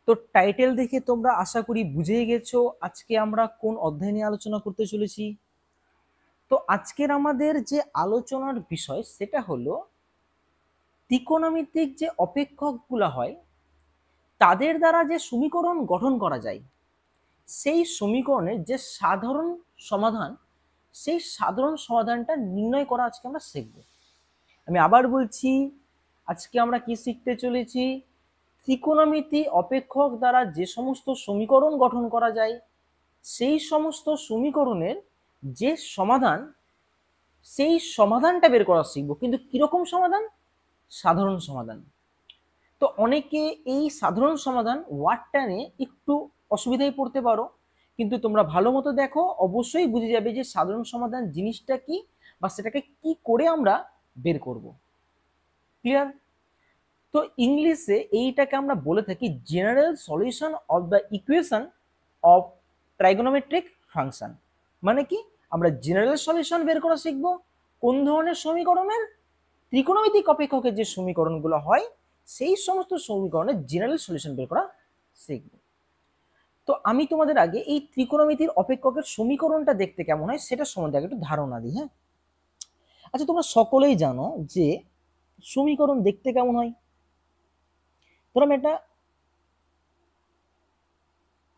তো টাইটেল দেখে তোমরা আশা করি বুঝেই গেছো আজকে আমরা কোন অধ্যায় নিয়ে আলোচনা করতে চলেছি। তো আজকের আমাদের যে আলোচনার বিষয় সেটা হলো ত্রিকোণমিতিক যে অপেক্ষকগুলো হয় তাদের দ্বারা যে সমীকরণ গঠন করা যায় সেই সমীকরণের যে সাধারণ সমাধান সেই সাধারণ সমাধানটা নির্ণয় করা আজকে আমরা শিখব। আমি আবার বলছি, আজকে আমরা কি শিখতে চলেছি? ত্রিকোণমিতি অপেক্ষক দ্বারা যে সমস্ত সমীকরণ গঠন করা যায় সেই সমস্ত সমীকরণের যে সমাধান সেই সমাধানটা বের করা শিখবো। কিন্তু কিরকম সমাধান? সাধারণ সমাধান। তো অনেকে এই সাধারণ সমাধান ওয়ার্ডটা নিয়ে একটু অসুবিধায় পড়তে পারো, কিন্তু তোমরা ভালো মতো দেখো অবশ্যই বুঝে যাবে যে সাধারণ সমাধান জিনিসটা কি বা সেটাকে কি করে আমরা বের করব। ক্লিয়ার? তো ইংলিশে এইটাকে আমরা বলে থাকি general solution of the equation of trigonometric function. মানে কি? আমরা জেনারেল সলিউশন বের করা শিখবো কোন ধরনের সমীকরণের? ত্রিকোণমিতিক অপেক্ষকের যে সমীকরণগুলো হয় সেই সমস্ত সমীকরণের জেনারেল সলিউশন বের করা শিখবো। তো আমি তোমাদের আগে এই ত্রিকোণমিতির অপেক্ষকের সমীকরণটা দেখতে কেমন হয় সেটা সম্বন্ধে আগে একটু ধারণা দিই। হ্যাঁ, আচ্ছা, তোমরা সকলেই জানো যে সমীকরণ দেখতে কেমন হয়। ধরো আমি একটা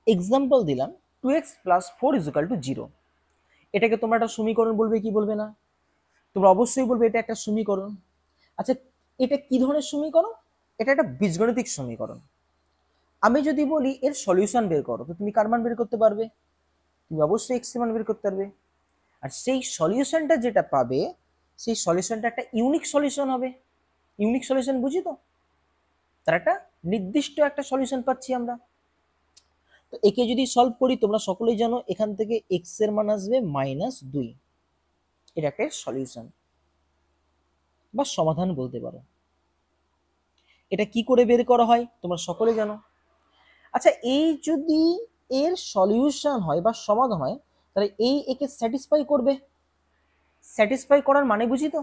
এক্সাম্পল দিলাম, 2x + 4 = 0। এটাকে তোমরা একটা সমীকরণ বলবে কি বলবে না? তোমরা অবশ্যই বলবে এটা একটা সমীকরণ। আচ্ছা, এটা কি ধরনের সমীকরণ? এটা একটা বীজগণিতিক সমীকরণ। আমি যদি বলি এর সলিউশন বের করো, তো তুমি কার মান বের করতে পারবে? তুমি অবশ্যই এক্স এর মান বের করতে পারবে। আর সেই সলিউশনটা যেটা পাবে সেই সলিউশনটা একটা ইউনিক সলিউশন হবে। ইউনিক সলিউশন বুঝি তো? তার একটা নির্দিষ্ট একটা সলিউশন পাচ্ছি আমরা। তো একে যদি সলভ করি, তোমরা সকলেই জানো এখান থেকে এক্স এর মান আসবে -2। এটা একটা সলিউশন বা সমাধান বলতে পারো। এটা কি করে বের করা হয় তোমরা সকলে জানো। আচ্ছা, এই যদি এর সলিউশন হয় বা সমাধান হয় তাহলে এই একে স্যাটিসফাই করবে। স্যাটিসফাই করার মানে বুঝি তো?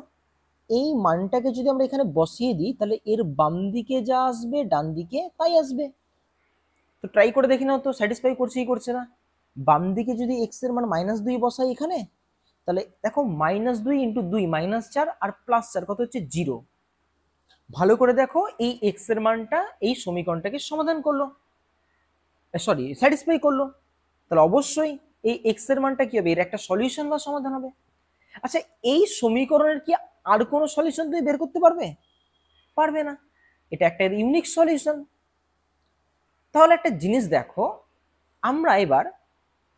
এই মানটাকে যদি আমরা এখানে বসিয়ে দিই তাহলে এর বাম দিকে যা আসবে ডান দিকে তাই আসবে। তো ট্রাই করে দেখি নাও তো স্যাটিসফাই করছে কি করছে না। বাম দিকে যদি এক্স এর মান -2 বসাই এখানে, তাহলে দেখো -2 × 2 -4 আর +4 কত হচ্ছে 0। ভালো করে দেখো এই এক্স এর মানটা এই সমীকরণটাকে সমাধান করলো, সরি স্যাটিসফাই করলো। তাহলে অবশ্যই এই এক্স এর মানটা কি হবে? এর একটা সলিউশন বা সমাধান হবে। আচ্ছা, এই সমীকরণের কি আর কোনো সলিউশন তুমি বের করতে পারবে? পারবে না। এটা একটা ইউনিক সলিউশন। তাহলে একটা জিনিস দেখো, আমরা এবার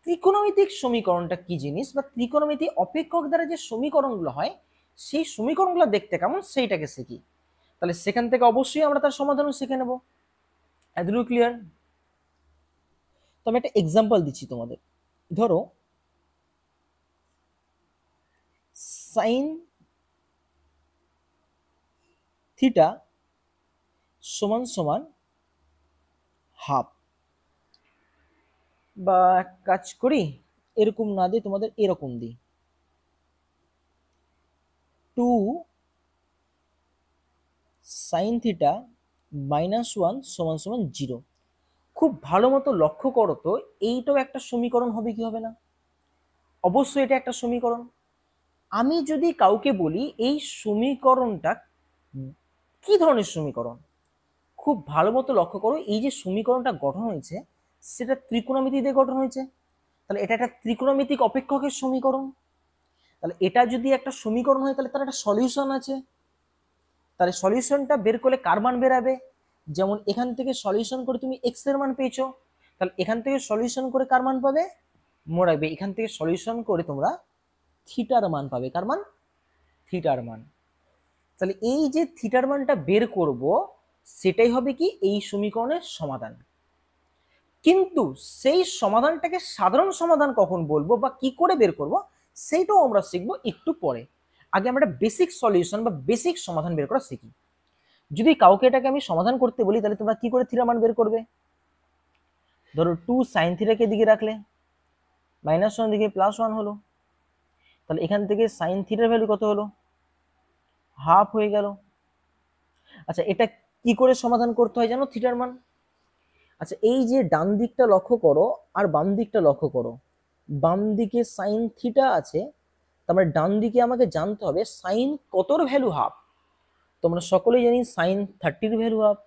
ত্রিকোণমিতিক সমীকরণটা কি জিনিস বা ত্রিকোণমিতি অপেক্ষক দ্বারা যে সমীকরণগুলো হয় সেই সমীকরণগুলো দেখতে কেমন সেইটাকে শিখি। তাহলে সেখান থেকে অবশ্যই আমরা তার সমাধানও শিখে নেব। এতটুকু ক্লিয়ার? তো আমি একটা এক্সাম্পল দিচ্ছি তোমাদের। ধরো সাইন থিটা সমান সমান হাফ, বা এক কাজ করি এরকম না দিয়ে তোমাদের এরকম দিই, 2 সাইন থিটা -1 সমান সমান 0। খুব ভালো মতো লক্ষ্য করো তো, এইটাও একটা সমীকরণ হবে কি হবে না? অবশ্যই এটা একটা সমীকরণ। আমি যদি কাউকে বলি এই সমীকরণটা কি ধরনের সমীকরণ, খুব ভালো মতো লক্ষ্য করো এই যে সমীকরণটা গঠন হয়েছে সেটা ত্রিকোণমিতি দিয়ে গঠন হয়েছে। তাহলে এটা একটা ত্রিকোণমিতিক অপেক্ষকের সমীকরণ। তাহলে এটা যদি একটা সমীকরণ হয় তাহলে তার একটা সলিউশন আছে। তাহলে সলিউশনটা বের করলে কার মান বেরাবে? যেমন এখান থেকে সলিউশন করে তুমি এক্স এর মান পেয়েছো, তাহলে এখান থেকে সলিউশন করে কার মান পাবে? মনে রাখবে এখান থেকে সলিউশন করে তোমরা থিটার মান পাবে। কার মান? থিটার মান। তাহলে এই যে থিটার মানটা বের করব সেটাই হবে কি এই সমীকরণের সমাধান। কিন্তু সেই সমাধানটাকে সাধারণ সমাধান কখন বলবো বা কি করে বের করব সেইটাও আমরা শিখবো একটু পরে। আগে আমরা বেসিক সলিউশন বা বেসিক সমাধান বের করা শিখি। যদি কাউকে এটাকে আমি সমাধান করতে বলি তাহলে তোমরা কি করে থিটার মান বের করবে? ধরো 2 সাইন থিটাকে দিকে রাখলে, -1 দিকে +1 হলো, তাহলে এখান থেকে সাইন থিটার ভ্যালু কত হলো? হাফ হয়ে গেল। আচ্ছা, এটা কি করে সমাধান করতে হয় জানো থিটার মান? আচ্ছা, এই যে ডান দিকটা লক্ষ্য করো আর বাম দিকটা লক্ষ্য করো, বাম দিকে সাইন থিটা আছে, তার মানে ডান দিকে আমাকে জানতে হবে সাইন কতর ভ্যালু হাফ। তোমরা সকলেই জানি সাইন 30-র ভ্যালু হাফ।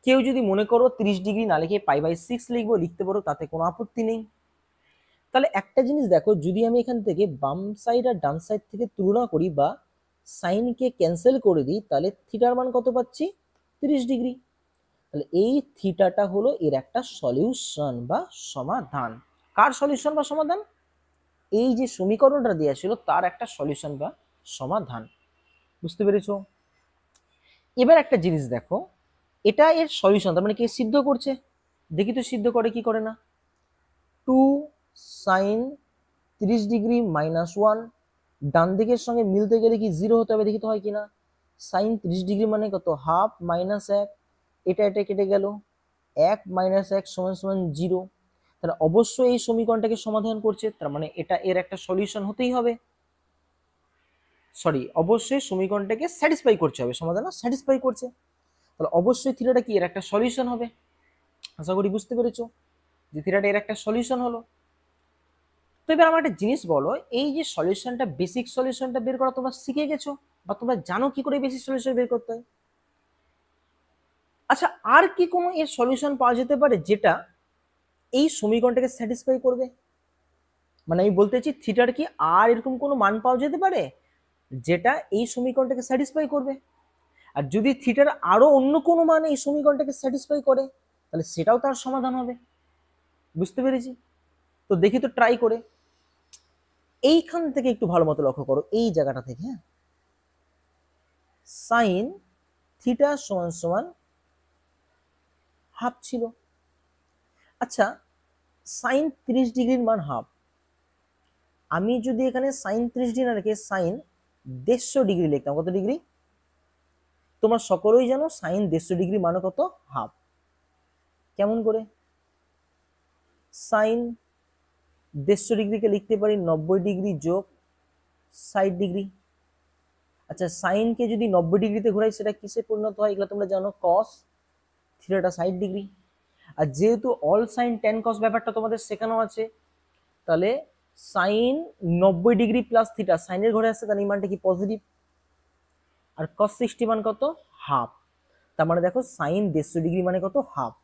কেউ যদি মনে করো 30 ডিগ্রি না লিখে π/6 লিখবো, লিখতে পারো, তাতে কোনো আপত্তি নেই। তাহলে একটা জিনিস দেখো, যদি আমি এখান থেকে বাম সাইড আর ডান সাইড থেকে তুলনা করি বা সাইনকে ক্যান্সেল করে দিই, তাহলে থিটার মান কত পাচ্ছি? 30 ডিগ্রি। তাহলে এই থিটাটা হলো এর একটা সলিউশন বা সমাধান। কার সলিউশন বা সমাধান? এই যে সমীকরণটা দেওয়া ছিল তার একটা সলিউশন বা সমাধান। বুঝতে পেরেছো? এবার একটা জিনিস দেখো, এটা এর সলিউশন, তার মানে কি সিদ্ধ করছে? দেখি তো সিদ্ধ করে কি করে না। 2 sin 30 ডিগ্রি -1, ডান দিকের সঙ্গে মিলতে গেলে কি 0 হতে হবে? দেখি তো হয় কিনা। সাইন 30 ডিগ্রি মানে কত? হাফ -1, এটা এটা কেটে গেল, 1 - 1 = 0। তাহলে অবশ্যই এই সমীকরণটাকে সমাধান করছে, তার মানে এটা এর একটা সলিউশন হতেই হবে। সরি, অবশ্যই সমীকরণটাকে স্যাটিসফাই করতে হবে, সমাধান না স্যাটিসফাই করছে, তাহলে অবশ্যই থিটাটা কি এর একটা সলিউশন হবে। আশা করি বুঝতে পেরেছো যে থিটাটা এর একটা সলিউশন হলো। তো এবার আমার একটা জিনিস বলো, এই যে সলিউশনটা, বেসিক সলিউশনটা বের করা তোমরা শিখে গেছো বা তোমরা জানো কি করে বেসিক সলিউশন বের করতে হয়? আচ্ছা, আর কি কোনো এর সলিউশন পাওয়া যেতে পারে যেটা এই সমীকরণটাকে স্যাটিসফাই করবে? মানে আমি বলতে চাই থিটার কি আর এরকম কোনো মান পাওয়া যেতে পারে যেটা এই সমীকরণটাকে স্যাটিসফাই করবে? আর যদি থিটার আরো অন্য কোনো মান এই সমীকরণটাকে স্যাটিসফাই করে, তাহলে সেটাও তার সমাধান হবে। বুঝতে পেরেছি? তো দেখি তো ট্রাই করে। এইখান থেকে একটু ভালো মতো লক্ষ্য করো, এই জায়গাটা থেকে, হ্যাঁ, সাইন থিটা সমান সমান হাফ ছিল। আচ্ছা, সাইন 30 ডিগ্রির মান হাফ। আমি যদি এখানে সাইন 30 ডিগ্রি না রেখে সাইন 150 ডিগ্রি লিখতাম, কত ডিগ্রি? তোমরা সকলেই জানো সাইন 150 ডিগ্রি মানে কত? হাফ। কেমন করে? সাইন 150 ডিগ্রিকে লিখতে পারি 90 ডিগ্রি যোগ 60 ডিগ্রি। আচ্ছা, সাইনকে যদি 90 ডিগ্রিতে ঘোরাই সেটা কিসে পরিণত হয়? এগুলো তোমরা জানো, কস থিটাটা 60 ডিগ্রি। আর যেহেতু অল সাইন টেন কস ব্যাপারটা তোমাদের শেখানো আছে, তাহলে সাইন 90 ডিগ্রি প্লাস থিটা সাইনের ঘরে আসছে, তাহলে এই মানটা কি পজিটিভ। আর কস 60 মান কত? হাফ। তার মানে দেখো সাইন 150 ডিগ্রি মানে কত? হাফ।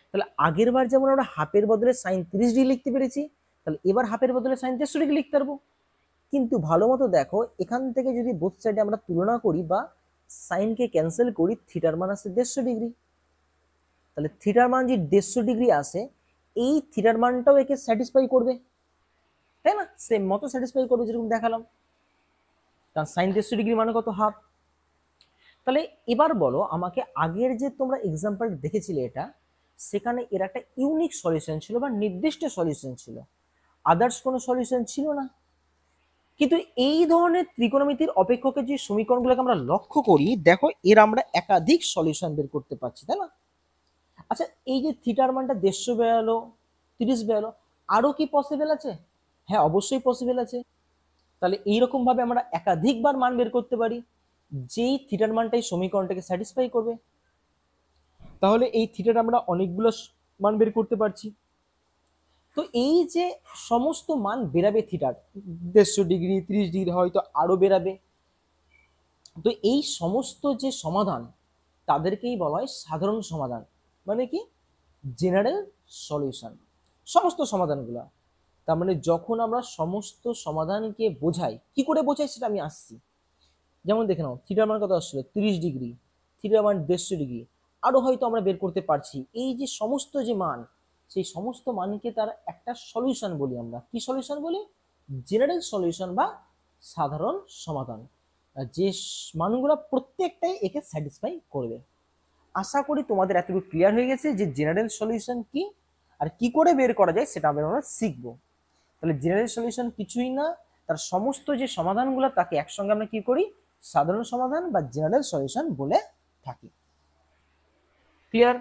তাহলে আগের বার যেমন আমরা হাফের বদলে সাইন 30 ডিগ্রি লিখতে পেরেছি, তাহলে এবার হাফের বদলে সাইন 150 ডিগ্রি লিখতে পারবো। কিন্তু ভালো মতো দেখো, এখান থেকে যদি বোথ সাইডে আমরা তুলনা করি বা সাইনকে ক্যান্সেল করি, থিটার মান আসছে 150 ডিগ্রি। তাহলে থিটার মান যে 150 ডিগ্রি আসে, এই থিটার মানটাও একে স্যাটিসফাই করবে, তাই না? সেম মতো স্যাটিসফাই করবে যেরকম দেখালাম, কারণ সাইন 150 ডিগ্রি মানে কত? হাফ। তাহলে এবার বলো আমাকে, আগের যে তোমরা এক্সাম্পল দেখেছিলে এটা, সেখানে এর একটা ইউনিক সলিউশন ছিল বা নির্দিষ্ট সলিউশন ছিল, আদার্স কোনো সলিউশন ছিল না। কিন্তু এই ধরনের ত্রিকোণমিতির অপেক্ষকের যে সমীকরণগুলোকে আমরা লক্ষ্য করি, দেখো এর আমরা একাধিক সলিউশন বের করতে পারছি, তাই না? আচ্ছা, এই যে থিটার মানটা 150 বেরোলো, 30 বেরোলো, আরো কি পসিবল আছে? হ্যাঁ, অবশ্যই পসিবল আছে। তাহলে এইরকম ভাবে আমরা একাধিকবার মান বের করতে পারি যেই থিটার মানটাই সমীকরণটাকে স্যাটিসফাই করবে। তাহলে এই থিটার আমরা অনেকগুলো মান বের করতে পারছি। তো এই যে সমস্ত মান বেরাবে থিটার, 150 ডিগ্রি, 30 ডিগ্রি, হয়তো আরো বেরাবে, তো এই সমস্ত যে সমাধান তাদেরকেই বলা হয় সাধারণ সমাধান, মানে কি জেনারেল সলিউশন, সমস্ত সমাধানগুলো। তার মানে যখন আমরা সমস্ত সমাধানকে বোঝাই, কি করে বোঝাই সেটা আমি আসছি। যেমন দেখে নাও, থিটার মান কত আসছিল? 30 ডিগ্রি, থিটার মান 150 ডিগ্রি, আরো হয়তো আমরা বের করতে পারছি। এই যে সমস্ত যে মান, সেই সমস্ত মানকে তার একটা সলিউশন বলি। আমরা কি সলিউশন বলি? জেনারেল সলিউশন বা সাধারণ সমাধান। যে মানগুলো প্রত্যেকটাই একে স্যাটিসফাই করবে। আশা করি তোমাদের এতটুকু ক্লিয়ার হয়ে গেছে যে জেনারেল সলিউশন কি আর কি করে বের করা যায় সেটা আমরা শিখবো। তাহলে জেনারেল সলিউশন কিছুই না, তার সমস্ত যে সমাধানগুলো তাকে একসঙ্গে আমরা কি করি? সাধারণ সমাধান বা জেনারেল সলিউশন বলে থাকি। ক্লিয়ার?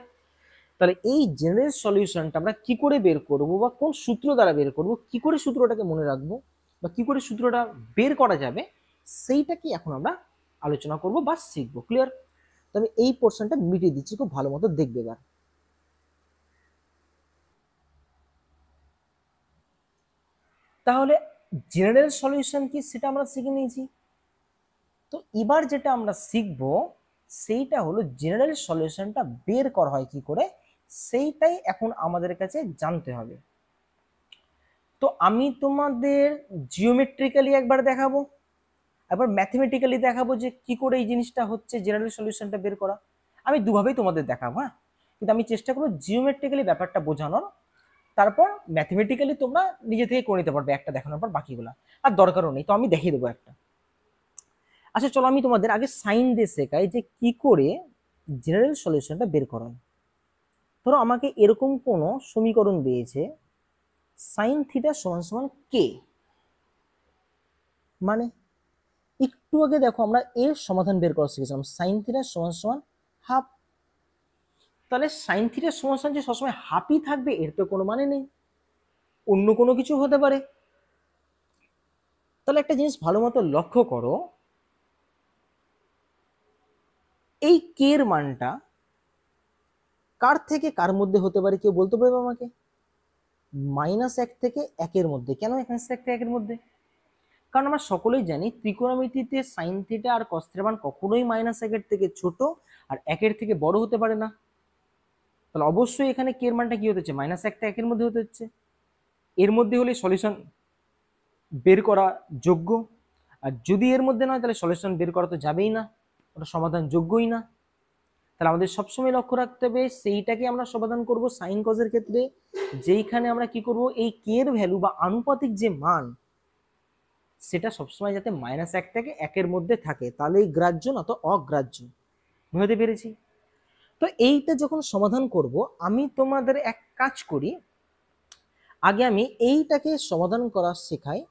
তাহলে এই জেনারেল সলিউশনটা আমরা কি করে বের করব বা কোন সূত্র দ্বারা বের করব, কি করে সূত্রটাকে মনে রাখবো বা কি করে সূত্রটা বের করা যাবে, সেইটা কি এখন আমরা আলোচনা করব বা শিখবো। ক্লিয়ার? তো আমি এই পোর্শনটা মিটিয়ে দিচ্ছি, খুব ভালো মতো দেখবে এবার। তাহলে জেনারেল সলিউশন কি সেটা আমরা শিখে নিয়েছি। তো এবার যেটা আমরা শিখব সেইটা হলো জেনারেল সলিউশনটা বের করা হয় কি করে, সেইটাই এখন আমাদের কাছে জানতে হবে। তো আমি তোমাদের জিওমেট্রিক্যালি একবার দেখাবো, একবার ম্যাথমেটিক্যালি দেখাবো যে কি করে এই জিনিসটা হচ্ছে জেনারেল সলিউশনটা বের করা। আমি দুভাবেই তোমাদের দেখাবো, হ্যাঁ, কিন্তু আমি চেষ্টা করবো জিওমেট্রিক্যালি ব্যাপারটা বোঝানোর, তারপর ম্যাথমেটিক্যালি তোমরা নিজে থেকে করে নিতে পারবে একটা দেখানোর পর বাকিগুলা, আর দরকারও নেই, তো আমি দেখিয়ে দেবো একটা। আচ্ছা চলো আমি তোমাদের আগে সাইন দিয়ে শেখাই যে কি করে জেনারেল সলিউশনটা বের করা হয়। ধরো আমাকে এরকম কোনো সমীকরণ দিয়েছে সাইন থিটা সমান সমান কে, মানে একটু আগে দেখো আমরা এর সমাধান বের করা শিখেছিলাম সাইন থিটা সমান সমান হাফ। তাহলে সাইন থিটা সমান সমান যে সবসময় হাফই থাকবে এর তো কোনো মানে নেই, অন্য কোনো কিছু হতে পারে। তাহলে একটা জিনিস ভালো মতো লক্ষ্য করো, এই কে এর মানটা কার থেকে কার মধ্যে হতে পারে কেউ বলতে পারবে আমাকে? -1 থেকে 1 মধ্যে। কেন এখানে 1 থেকে 1 মধ্যে? কারণ আমরা সকলেই জানি ত্রিকোণমিতিতে সাইন থিটা আর কস থিটার মান কখনোই -1 থেকে ছোট আর 1 থেকে বড় হতে পারে না। তাহলে অবশ্যই এখানে কে এর মানটা কি হতে হচ্ছে, -1 থেকে 1 মধ্যে হতে হচ্ছে। এর মধ্যে হলে সলিউশন বের করা যোগ্য, আর যদি এর মধ্যে নয় তাহলে সলিউশন বের করা তো যাবেই না, ওটা সমাধান যোগ্যই না। তাহলে আমাদের সবসময় লক্ষ্য রাখতে হবে সেইটাকে আমরা সমাধান করব সাইন কজের ক্ষেত্রে, যেইখানে আমরা কি করব এই কে এর ভ্যালু বা আনুপাতিক যে মান সেটা সবসময় যাতে -1 থেকে 1 মধ্যে থাকে, তাহলেই গ্রাহ্য না তো অগ্রাহ্য। বুঝতে পেরেছি? তো এইটা যখন সমাধান করব আমি তোমাদের এক কাজ করি, আগে আমি এইটাকে সমাধান করা শেখাই,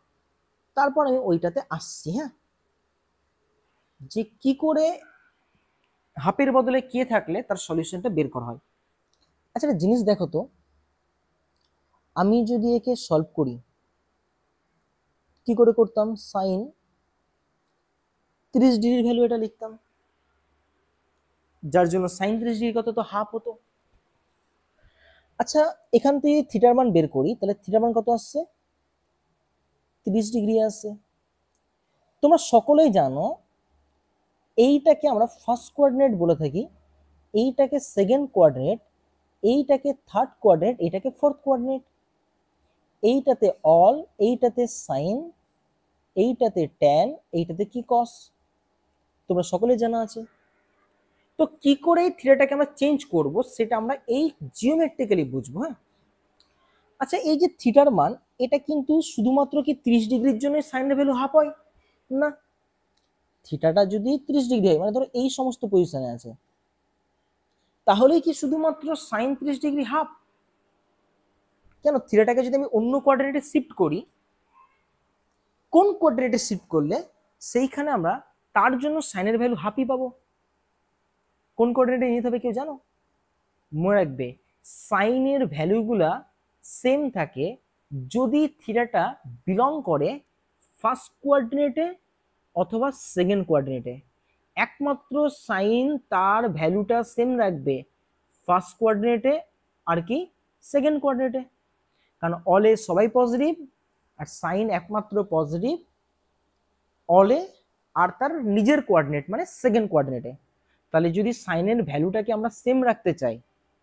তারপর আমি ওইটাতে আসছি। হ্যাঁ, যে কি করে হাফের বদলে কে থাকলে তার সলিউশনটা বের করা হয়। আচ্ছা একটা জিনিস দেখো তো, আমি যদি একে সলভ করি কি করে করতাম, সাইন 30 ডিগ্রির ভ্যালু এটা লিখতাম, যার জন্য সাইন 30 ডিগ্রি কত, তো হাফ হতো। আচ্ছা এখান থেকে থিটার মান বের করি, তাহলে থিটার মান কত আসছে, 30 ডিগ্রি আসছে। তোমরা সকলেই জানো এইটাকে আমরা ফার্স্ট কোঅর্ডিনেট বলে থাকি, এইটাকে সেকেন্ড কোঅর্ডিনেট, এইটাকে থার্ড কোঅর্ডিনেট, এইটাকে ফোর্থ কোঅর্ডিনেট। এইটাতে অল, এইটাতে সাইন, এইটাতে ট্যান, এইটাতে কি কস, তোমরা সকলে জানা আছে। তো কি করে এই থিটাটাকে আমরা চেঞ্জ করব সেটা আমরা এই জিওমেট্রিক্যালি বুঝবো। হ্যাঁ, আচ্ছা এই যে থিটার মান এটা কিন্তু শুধুমাত্র কি 30 ডিগ্রির জন্য সাইনের ভ্যালু হাফ হয় না, থিটাটা যদি 30 ডিগ্রি হয় মানে ধরো এই সমস্ত পজিশনে আছে, তাহলে কি শুধুমাত্র সাইন 30 ডিগ্রি হাফ? কেন, থিটাটাকে যদি আমি অন্য কোঅর্ডিনেটে শিফট করি, কোন কোঅর্ডিনেটে শিফট করলে সেইখানে আমরা তার জন্য সাইনের ভ্যালু হাফই পাবো? কোন কোঅর্ডিনেটে নিতে হবে কেউ জানো? মনে রাখবে সাইনের ভ্যালুগুলা সেম থাকে যদি থিটাটা বিলং করে ফার্স্ট কোঅর্ডিনেটে অথবা সেকেন্ড কোঅর্ডিনেটে। একমাত্র সাইন তার ভ্যালুটা সেম রাখবে ফার্স্ট কোঅর্ডিনেটে আর কি সেকেন্ড কোঅর্ডিনেটে, কারণ অলে সবাই পজিটিভ আর সাইন একমাত্র পজিটিভ অলে আর তার নিজের কোঅর্ডিনেট মানে সেকেন্ড কোঅর্ডিনেটে। তাহলে যদি সাইনের ভ্যালুটাকে আমরা সেম রাখতে চাই,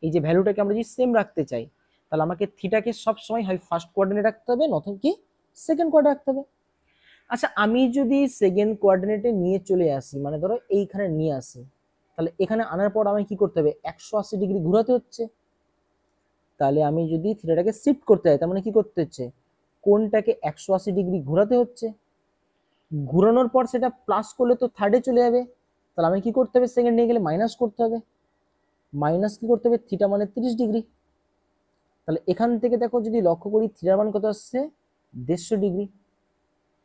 এই যে ভ্যালুটাকে আমরা যদি সেম রাখতে চাই, তাহলে আমাকে থিটাকে সবসময় হয় ফার্স্ট কোঅর্ডিনেট রাখতে হবে নতুবা কি সেকেন্ড কোঅর্ডিনেট রাখতে হবে। আচ্ছা আমি যদি সেকেন্ড কোঅর্ডিনেটে নিয়ে চলে আসি, মানে ধরো এইখানে নিয়ে আসি, তাহলে এখানে আনার পর আমি কি করতে হবে, 180 ডিগ্রি ঘোরাতে হচ্ছে। তাহলে আমি যদি থিটাটাকে শিফট করতে চাই তার মানে কি করতে হচ্ছে, কোণটাকে 180 ডিগ্রি ঘোরাতে হচ্ছে। ঘুরানোর পর সেটা প্লাস করলে তো থার্ডে চলে যাবে, তাহলে আমি কি করতে হবে, সেকেন্ড নিয়ে গেলে মাইনাস করতে হবে, মাইনাস কি করতে হবে, থিটা মানে 30 ডিগ্রি। তাহলে এখান থেকে দেখো যদি লক্ষ্য করি থিটার মান কত আসছে, 150 ডিগ্রি,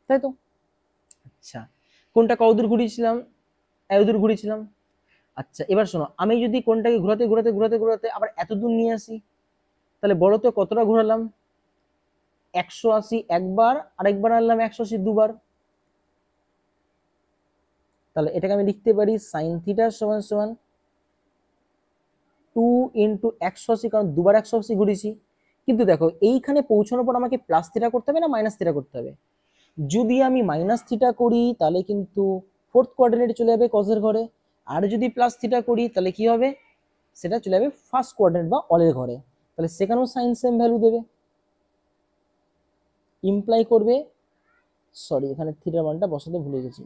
তাই তো? আচ্ছা কোনটা কতদূর ঘুরিয়েছিলাম, এতদূর ঘুরিয়েছিলাম। আচ্ছা এবার শোনো, আমি যদি কোনটাকে ঘোরাতে ঘোরাতে ঘোরাতে ঘোরাতে আবার এত দূর নিয়ে আসি, তাহলে বলো তো কতটা ঘোরালাম, 180 একবার, আরেকবার আনলাম 180 দুবার। তাহলে এটাকে আমি লিখতে পারি সাইন থিটা সমান সমান 2 × 180, কারণ দুবার 180 ঘুরেছি, কিন্তু দেখো এইখানে পৌঁছানোর পর আমাকে প্লাস থিটা করতে হবে না মাইনাস থিটা করতে হবে? যদি আমি মাইনাস থিটা করি তাহলে কিন্তু ফোর্থ কোয়ার্ডিনেটে চলে যাবে কজের ঘরে, আর যদি প্লাস থিটা করি তাহলে কি হবে, সেটা চলে যাবে ফার্স্ট কোয়ার্ডিনেট বা অলের ঘরে। তাহলে সেখানেও সাইন সেম ভ্যালু দেবে, ইমপ্লাই করবে, সরি এখানে থিটার মানটা বসাতে ভুলে গেছি,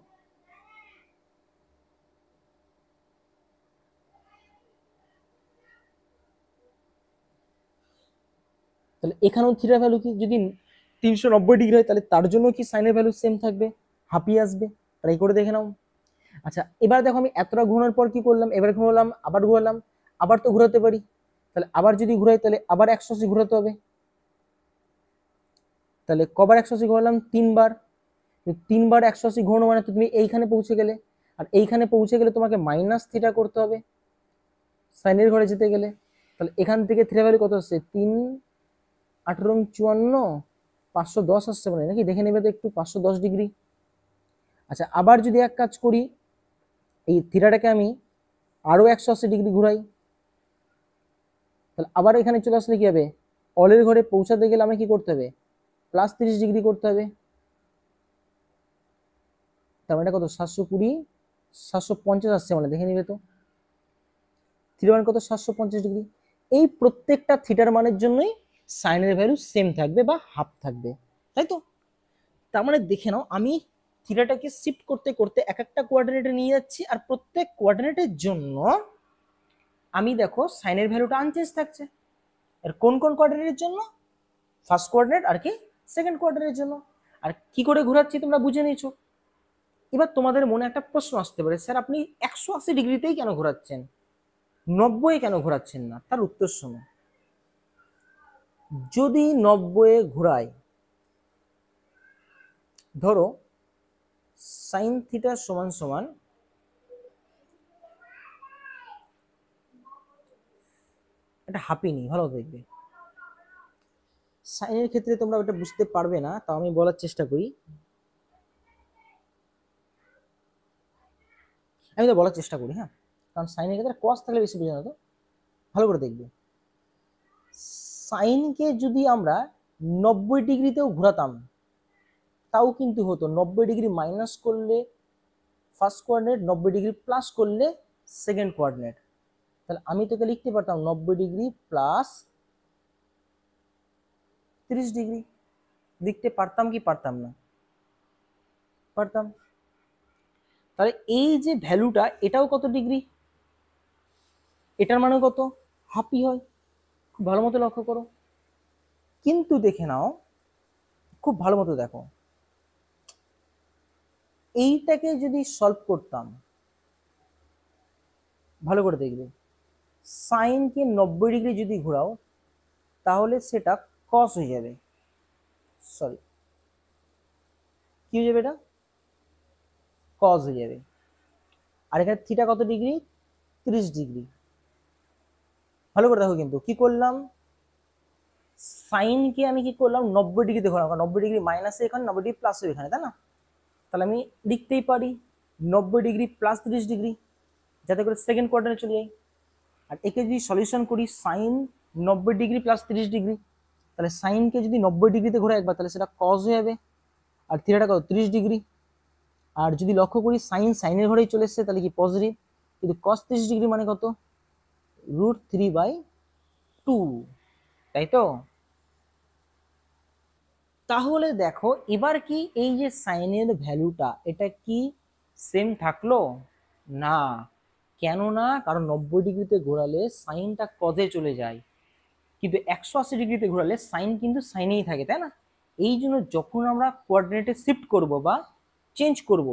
তাহলে এখানেও থিটার ভ্যালু কি যদি 390 ডিগ্রি হয় তাহলে তার জন্য কি সাইনের ভ্যালু সেম থাকবে, হাফই আসবে। ট্রাই করে দেখে নাও। আচ্ছা এবার দেখো আমি এতটা ঘোরানোর পর কি করলাম, এবার ঘোরালাম, আবার ঘোরালাম, আবার তো ঘোরাতে পারি, তাহলে আবার যদি ঘুরাই তাহলে আবার 180 ঘোরাতে হবে। তাহলে কবার 180 ঘোরালাম, 3বার। 3বার 180 ঘোরানো মানে তো তুমি এইখানে পৌঁছে গেলে, আর এইখানে পৌঁছে গেলে তোমাকে মাইনাস থিটা করতে হবে সাইনের ঘরে যেতে গেলে। তাহলে এখান থেকে থিটা ভ্যালু কত আসছে, 3 18 54 510 আসছে মানে নাকি, দেখে নেবে তো একটু, 510 ডিগ্রি। আচ্ছা আবার যদি এক কাজ করি, এই থিটাটাকে আমি আরো 180 ডিগ্রি ঘুরাই, তাহলে আবার এখানে চলে আসলে কি হবে, অলের ঘরে পৌঁছাতে গেলে আমাকে কি করতে হবে, প্লাস 30 ডিগ্রি করতে হবে। তার মানে কত, 720 750 আসছে মানে, দেখে নিবে তো থিটার মান কত, 750 ডিগ্রি। এই প্রত্যেকটা থিটার মানের জন্যই সাইনের ভ্যালু সেম থাকবে বা হাফ থাকবে, তাই তো? তার মানে দেখে নাও আমি থিটাটাকে শিফট করতে করতে এক একটা কোঅর্ডিনেটে নিয়ে যাচ্ছি, আর প্রত্যেক কোঅর্ডিনেটের জন্য আমি দেখো সাইনের ভ্যালুটা আনচেঞ্জ থাকছে। আর কোন কোন কোঅর্ডিনেটের জন্য, ফার্স্ট কোঅর্ডিনেট আর কি সেকেন্ড কোঅর্ডিনেটের জন্য। আর কি করে ঘোরাচ্ছি তোমরা বুঝে নিয়েছো। এবার তোমাদের মনে একটা প্রশ্ন আসতে পারে, স্যার আপনি 180 ডিগ্রিতেই কেন ঘোরাচ্ছেন, 90 কেন ঘোরাচ্ছেন না? তার উত্তর শোনো, যদি 90 ঘোরাই, ধরো সাইন থিটা সমান সমান এটা হাফই নি, ভালো দেখবে সাইনের ক্ষেত্রে তোমরা ওটা বুঝতে পারবে না, তাও আমি বলার চেষ্টা করি, আমি তো বলার চেষ্টা করি, হ্যাঁ, কারণ সাইনের ক্ষেত্রে কস থাকলে বেশি বোঝা না, তো ভালো করে দেখবে। সাইনকে যদি আমরা 90 ডিগ্রিতেও ঘোরাতাম তাও কিন্তু হতো, 90 ডিগ্রি মাইনাস করলে ফার্স্ট কোঅর্ডিনেট, 90 ডিগ্রি প্লাস করলে সেকেন্ড কোঅর্ডিনেট। তাহলে আমি তোকে লিখতে পারতাম 90 ডিগ্রি প্লাস 30 ডিগ্রি, লিখতে পারতাম কি পারতাম না, পারতাম। তাহলে এই যে ভ্যালুটা এটাও কত ডিগ্রি, এটার মানে কত, হাফই হয়। খুব ভালো মতো লক্ষ্য করো, কিন্তু দেখে নাও, খুব ভালো মতো দেখো, এইটাকে যদি সলভ করতাম, ভালো করে দেখবে, সাইনকে 90 ডিগ্রি যদি ঘোরাও তাহলে সেটা কস হয়ে যাবে, সরি কি হয়ে যাবে, এটা কস হয়ে যাবে। আর এখানে থিটা কত ডিগ্রি, 30 ডিগ্রি। ভালো করে দেখো, কিন্তু কি করলাম, সাইনকে আমি কি করলাম 90 ডিগ্রিতে ঘোরালাম, 90 ডিগ্রি মাইনাসে এখানে, 90 ডিগ্রি প্লাস এখানে, তাই না? তাহলে আমি লিখতেই পারি 90 ডিগ্রি প্লাস 30 ডিগ্রি, যাতে করে সেকেন্ড কোয়ার্টারে চলে যাই। আর একে যদি সলিউশন করি, সাইন 90 ডিগ্রি প্লাস 30 ডিগ্রি, তাহলে সাইনকে যদি 90 ডিগ্রিতে ঘোরা একবার তাহলে সেটা কস হয়ে যাবে, আর থিটাটা কত 30 ডিগ্রি। আর যদি লক্ষ্য করি সাইন সাইনের ঘরেই চলে এসছে তাহলে কি পজিটিভ, কিন্তু কস 30 ডিগ্রি মানে কত, √3/2, তাই তো? তাহলে দেখো এবার কি এই যে সাইনের ভ্যালুটা এটা কি সেম থাকলো না, কেন না, কারণ 90 ডিগ্রিতে ঘোরালে সাইনটা কজে চলে যায়, কিন্তু 180 ডিগ্রিতে ঘোরালে সাইন কিন্তু সাইনেই থাকে, তাই না? এই জন্য যখন আমরা কোঅর্ডিনেটে শিফট করব বা চেঞ্জ করব,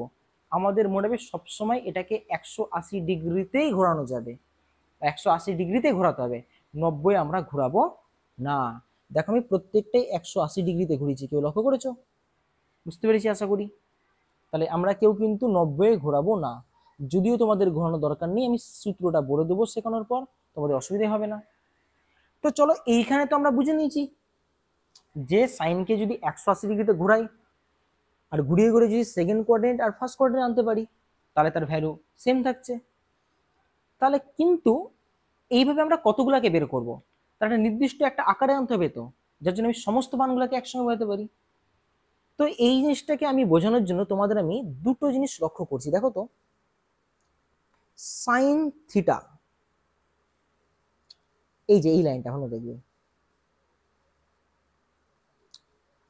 আমাদের মনে হবে সবসময় এটাকে 180 ডিগ্রিতেই ঘোরানো যাবে, 180 ডিগ্রিতে ঘোরাতে হবে, 90 আমরা ঘোরাবো না। দেখো আমি প্রত্যেকটাই 180 ডিগ্রিতে ঘুরিয়েছি, কেউ লক্ষ্য করেছো? বুঝতে পেরেছি আশা করি। তাহলে আমরা কেউ কিন্তু 90 ঘোরাবো না, যদিও তোমাদের ঘোরানো দরকার নেই, আমি সূত্রটা বলে দেবো শেখানোর পর, তোমাদের অসুবিধা হবে না। তো চলো এইখানে তো আমরা বুঝে নিয়েছি যে সাইনকে যদি 180 ডিগ্রিতে ঘোরাই আর ঘুরিয়ে ঘুরিয়ে যদি সেকেন্ড কোঅর্ডিনেট আর ফার্স্ট কোঅর্ডিনেট আনতে পারি তাহলে তার ভ্যালু সেম থাকছে। তাহলে কিন্তু এইভাবে আমরা কতগুলাকে বের করব, তার একটা নির্দিষ্ট একটা আকারে আনতে হবে, তো যার জন্য আমি সমস্ত মানগুলোকে একসঙ্গে বোঝাতে পারি। তো এই জিনিসটাকে আমি বোঝানোর জন্য তোমাদের আমি দুটো জিনিস লক্ষ্য করছি। দেখো তো, সাইন থিটা, এই যে এই লাইনটা হলো দেখবে,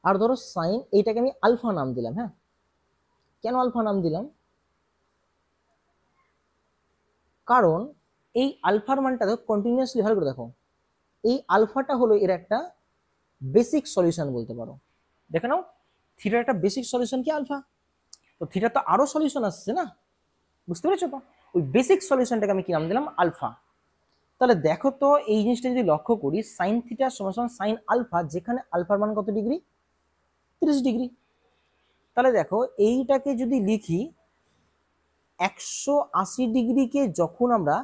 আর ধরো সাইন, এইটাকে আমি আলফা নাম দিলাম। হ্যাঁ, কেন আলফা নাম দিলাম? কারণ এই আলফার মানটা দেখো কন্টিনিউয়াসলি, ভালো করে দেখো, এই আলফাটা হলো এর একটা বেসিক সলিউশন বলতে পারো। দেখে নাও, থিটার একটা বেসিক সলিউশন কি আলফা। তো থিটার তো আরো সলিউশন আসছে না, বুঝতে পেরেছো তো? ওই বেসিক সলিউশনটাকে আমি কি নাম দিলাম? আলফা। তাহলে দেখো তো, এই জিনিসটা যদি লক্ষ্য করি, সাইন থিটা সমান সমান সাইন আলফা, যেখানে আলফার মান কত ডিগ্রি? 30 ডিগ্রি। তাহলে দেখো, এইটাকে যদি লিখি 180 ডিগ্রিকে যখন আমরা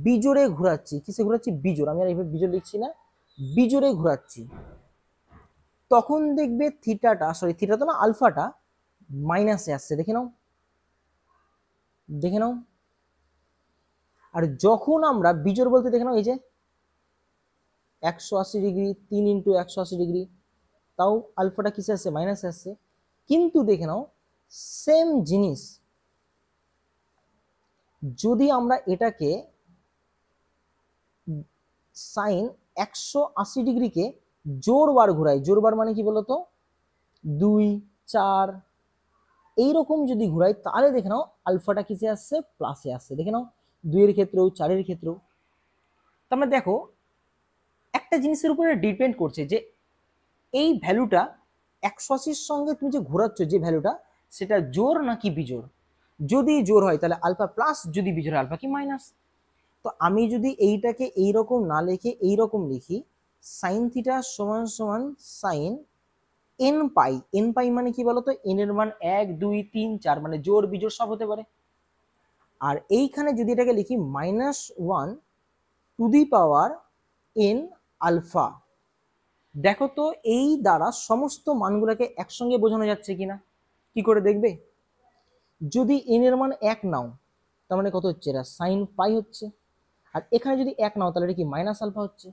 বিজোড়ে ঘোরাচ্ছি, কিসে ঘোরাচ্ছি? বিজোড়। আমি আর এইভাবে বিজোড় লিখছি না, বিজোড়ে ঘোরাচ্ছি, তখন দেখবে থিটাটা, সরি থিটা তো না, আলফাটা মাইনাসে আসছে। দেখে নাও, দেখে নাও। আর যখন আমরা বিজোড় বলতে, দেখে নাও, এই যে 180 ডিগ্রি, 3 × 180 ডিগ্রি, তাও আলফাটা কিসে আসছে? মাইনাসে আসছে। কিন্তু দেখে নাও, সেম জিনিস যদি আমরা এটাকে সাইন 180 ডিগ্রিকে জোড়বার ঘুরাই, জোড়বার মানে কি বলতো? 2, 4 এইরকম যদি ঘুরাই, তাহলে দেখে নাও আলফাটা কিসে আসছে? প্লাসে আসছে। দেখে নাও, 2 এর ক্ষেত্রেও, 4 এর ক্ষেত্রেও। তার মানে দেখো, একটা জিনিসের উপরে ডিপেন্ড করছে যে এই ভ্যালুটা 180-র সঙ্গে তুমি যে ঘোরাচ্ছ, যে ভ্যালুটা, সেটা জোর নাকি বিজোড়। যদি জোর হয় তাহলে আলফা প্লাস, যদি বিজোড় হয় আলফা কি? মাইনাস। তো আমি যদি এইটাকে এইরকম না লিখে এইরকম লিখি, সাইন থিটা সমান সমান সাইন এন পাই। এন পাই মানে কি বলতো? এন এর মান 1, 2, 3, 4, মানে জোর বিজোড় সব হতে পারে। আর এইখানে যদি এটাকে লিখি -1 to the power n alpha, দেখো তো এই দ্বারা সমস্ত মানগুলোকে একসঙ্গে বোঝানো যাচ্ছে কিনা। কি করে দেখবে? যদি n এর মান 1 নাও, তার মানে কত হচ্ছে? এটা সাইন পাই হচ্ছে। আর এখানে যদি 1 নাও, তাহলে এটা কি? মাইনাস আলফা হচ্ছে।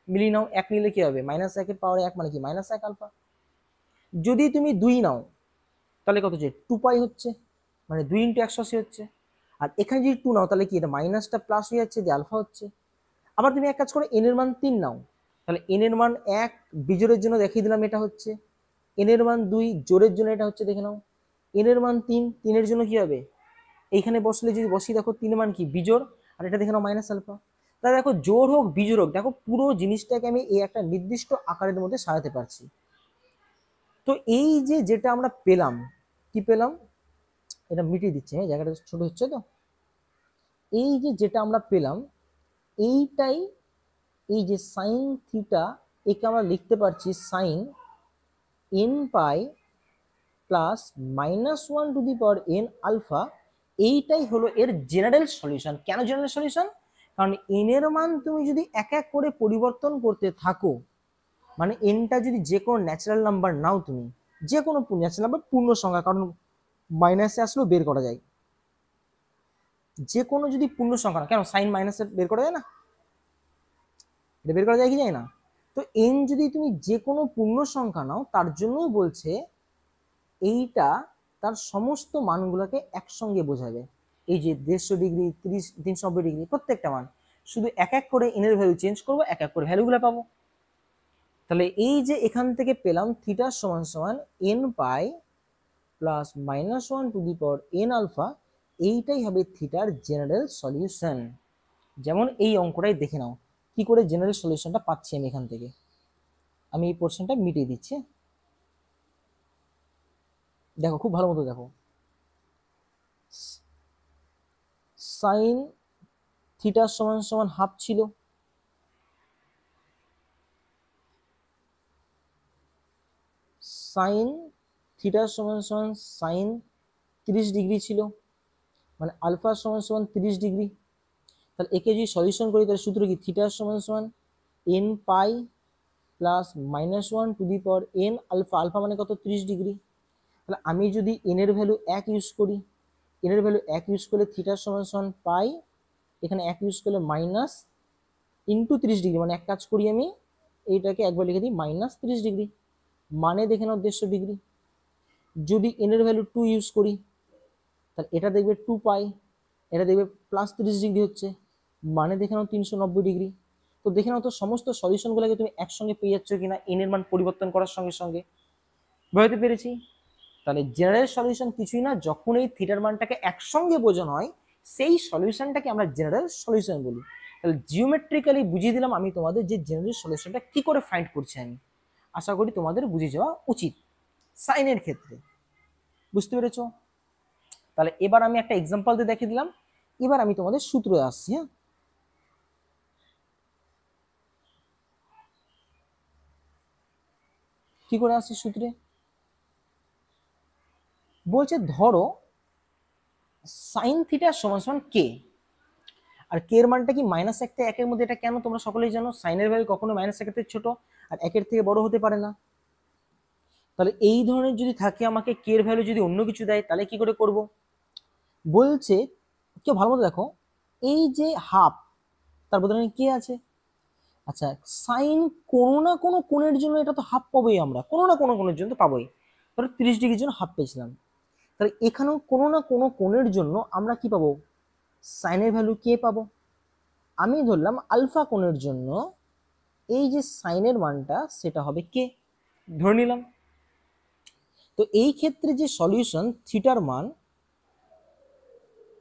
মিলিয়ে নাও, 1 নিলে কি হবে? -1 এর পাওয়ার 1 মানে কি? -1 আলফা। যদি তুমি 2 নাও, তাহলে কত হচ্ছে? 2 পাই হচ্ছে, মানে 2 × 180 হচ্ছে। আর এখানে যদি 2 নাও, তাহলে কি? এটা মাইনাসটা প্লাস হয়ে যাচ্ছে, যে আলফা হচ্ছে। আবার তুমি এক কাজ করো, n এর মান 3 নাও, তাহলে n এর মান 1 বিজোড়ের জন্য দেখিয়ে দিলাম এটা হচ্ছে, n এর মান 2 জোড়ের জন্য এটা হচ্ছে। দেখে নাও, n এর মান 3, 3 এর জন্য কি হবে? এইখানে বসলে যদি বসি, দেখো 3 এর মান কি? বিজোড়। আর এটা দেখে নাও মাইনাস আলফা। তাহলে দেখো, জোড় হোক বিজোড় হোক, দেখো পুরো জিনিসটাকে আমি এই একটা নির্দিষ্ট আকারের মধ্যে সাজাতে পারছি। তো এই যে যেটা আমরা পেলাম, কি পেলাম? এটা মিটিয়ে দিচ্ছে, হ্যাঁ, জায়গাটা ছোট হচ্ছে তো। এই যে যেটা আমরা পেলাম, এইটাই, এই যে সাইন থিটা, একে আমরা লিখতে পারছি sine n pi plus -1 to the power n alpha. এইটাই হলো এর জেনারেল সলিউশন। কেন জেনারেল সলিউশন? কারণ n এর মান তুমি যদি এক এক করে পরিবর্তন করতে থাকো, মানে nটা যদি যে কোনো ন্যাচারাল নাম্বার নাও, তুমি যে কোনো ন্যাচারাল নাম্বার, পূর্ণ সংখ্যা, কারণ মাইনাসে আসলেও বের করা যায়, যে কোনো যদি পূর্ণ সংখ্যা না কেন, সাইন মাইনাসে বের করা যায় না? এটা বের করা যায় কি যায় না? তো n যদি তুমি যে কোনো পূর্ণ সংখ্যা নাও, তার জন্যই বলছে এইটা তার সমস্ত মানগুলোকে একসঙ্গে বোঝাবে। এই যে 150 ডিগ্রি, 30, 390 ডিগ্রি, প্রত্যেকটা মান শুধু এক এক করে n এর ভ্যালু চেঞ্জ করবো, এক এক করে ভ্যালুগুলো পাবো। তাহলে এই যে এখান থেকে পেলাম থিটা সমান সমান n pi plus -1 to the power n alpha, এইটাই হবে থিটার জেনারেল সলিউশন। যেমন এই অঙ্কটাই দেখে নাও, কি করে জেনারেল সলিউশনটা পাচ্ছি আমি এখান থেকে। আমি এই পোর্শনটা মিটিয়ে দিচ্ছি, দেখো খুব ভালো মতো দেখো। সাইন থিটা সমান সমান হাফ ছিল, সাইন থিটা সমান সমান সাইন 30 ডিগ্রি ছিল, মানে আলফা সমান সমান 30 ডিগ্রি। তাহলে একে যদি সলিউশন করি, তাহলে সূত্র কি? থিটা সমান সমান n pi plus -1 to the power n alpha. Alpha মানে কত? 30 ডিগ্রি। তাহলে আমি যদি n এর ভ্যালু 1 ইউজ করি, n এর ভ্যালু 1 ইউজ করলে থিটা সমান সমান পাই, এখানে 1 ইউজ করলে ইন্টু 30 ডিগ্রি, মানে এক কাজ করি আমি এইটাকে একবার লিখে দিই -30 ডিগ্রি, মানে দেখে নাও 150 ডিগ্রি। যদি এন এর ভ্যালু 2 ইউজ করি তাহলে এটা দেখবে 2 পাই, এটা দেখবে +30 ডিগ্রি হচ্ছে, মানে দেখে নাও 390 ডিগ্রি। তো দেখে নাও তো সমস্ত সলিউশনগুলোকে তুমি একসঙ্গে পেয়ে যাচ্ছ কিনা এন এর মান পরিবর্তন করার সঙ্গে সঙ্গে। বুঝতে পেরেছি? তাহলে জেনারেল সলিউশন কিছুই না, যখন এই থিটার মানটাকে একসঙ্গে বোঝানো হয় সেই সলিউশনটাকে আমরা জেনারেল সলিউশন বলি। তাহলে জিওমেট্রিক্যালি বুঝিয়ে দিলাম আমি তোমাদের যে জেনারেল সলিউশনটা কি করে ফাইন্ড করছি আমি। আশা করি তোমাদের বুঝে যাওয়া উচিত সাইনের ক্ষেত্রে। বুঝতে পেরেছো? তাহলে এবার আমি একটা এক্সাম্পল দিয়ে দেখিয়ে দিলাম, এবার আমি তোমাদের সূত্রে আসছি। হ্যাঁ, কি করে আসছি সূত্রে? বলছে ধরো সাইন থিটা সমান সমান কে, আর কে এর মানটা কি -1 থেকে 1 এর মধ্যে। এটা কেন তোমরা সকলেই জানো, সাইনের ভ্যালু কখনো -1 থেকে ছোট আর 1 থেকে বড় হতে পারে না। তাহলে এই ধরনের যদি থাকে, আমাকে কে এর ভ্যালু যদি অন্য কিছু দেয় তাহলে কি করে করব? বলছে কেউ ভালো মতো দেখো, এই যে হাফ তার বদলে কে আছে। আচ্ছা, সাইন কোনো না কোনো কোণের জন্য এটা তো হাফ পাবোই, আমরা কোনো না কোনো কোণের জন্য তো পাবোই। ধরো 30 ডিগ্রির জন্য হাফ পেয়েছিলাম, তাহলে এখানেও কোনো না কোনো কোণের জন্য আমরা কি পাবো, সাইনের ভ্যালু কে পাবো। আমি ধরলাম আলফা কোণের জন্য এই যে সাইনের মানটা সেটা হবে কে, ধরে নিলাম। তো এই ক্ষেত্রে যে সলিউশন থিটার মান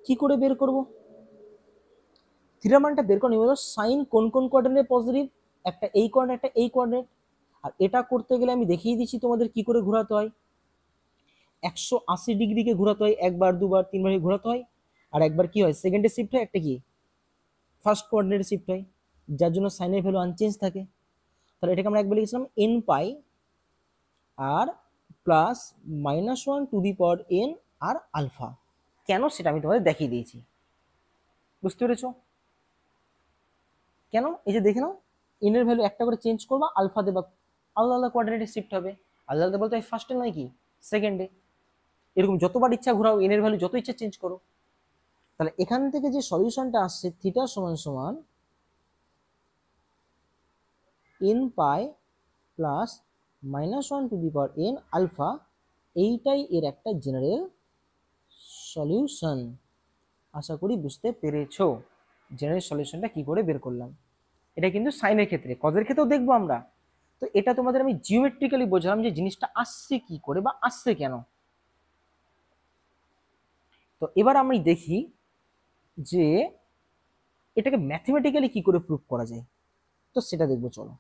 কি করে বের করব? থিটার মানটা বের করে নিব, সাইন কোন কোন কোঅর্ডিনেটে পজিটিভ, একটা এই কোঅর্ডিনেট একটা এই কোঅর্ডিনেট। আর এটা করতে গেলে আমি দেখিয়ে দিচ্ছি তোমাদের কি করে ঘোরাতে হয়। 180 ডিগ্রিকে ঘোরাতে হয়, একবার দুবার তিনবার ঘোরাতে হয়, আর একবার কি হয় সেকেন্ডে শিফট হয়, একটা কি ফার্স্ট কোঅর্ডিনেটে শিফট হয়, যার জন্য সাইনের ভ্যালু আনচেঞ্জ থাকে। তাহলে এটাকে আমরা একবার লিখেছিলাম n পাই আর plus -1 to the power n আর আলফা। কেন সেটা আমি তোমাদের দেখিয়ে দিয়েছি। বুঝতে পেরেছো? কেন? এই যে দেখে নাও, n এর ভ্যালু একটা করে চেঞ্জ করবা, আলফা দেবা আলাদা আলাদা কোঅর্ডিনেটে শিফট হবে। আলাদা আলাদা বলতে ফার্স্টে নয় কি সেকেন্ডে, এরকম যতবার ইচ্ছা ঘোরাও, n এর ভ্যালু যত ইচ্ছা চেঞ্জ করো। তাহলে এখান থেকে যে সলিউশনটা আসছে থিটা সমান সমান n pi plus -1 to the power n alpha, এইটাই এর একটা জেনারেল সলিউশন। আশা করি বুঝতে পেরেছো জেনারেল সলিউশনটা কি করে বের করলাম। এটা কিন্তু সাইনের ক্ষেত্রে, কজের ক্ষেত্রেও দেখবো আমরা। তো এটা তোমাদের আমি জিওমেট্রিক্যালি বোঝালাম যে জিনিসটা আসছে কি করে বা আসছে কেন। তো এবার আমি দেখি যে এটাকে ম্যাথমেটিক্যালি কি করে প্রুভ করা যায়, তো সেটা দেখবো চলো।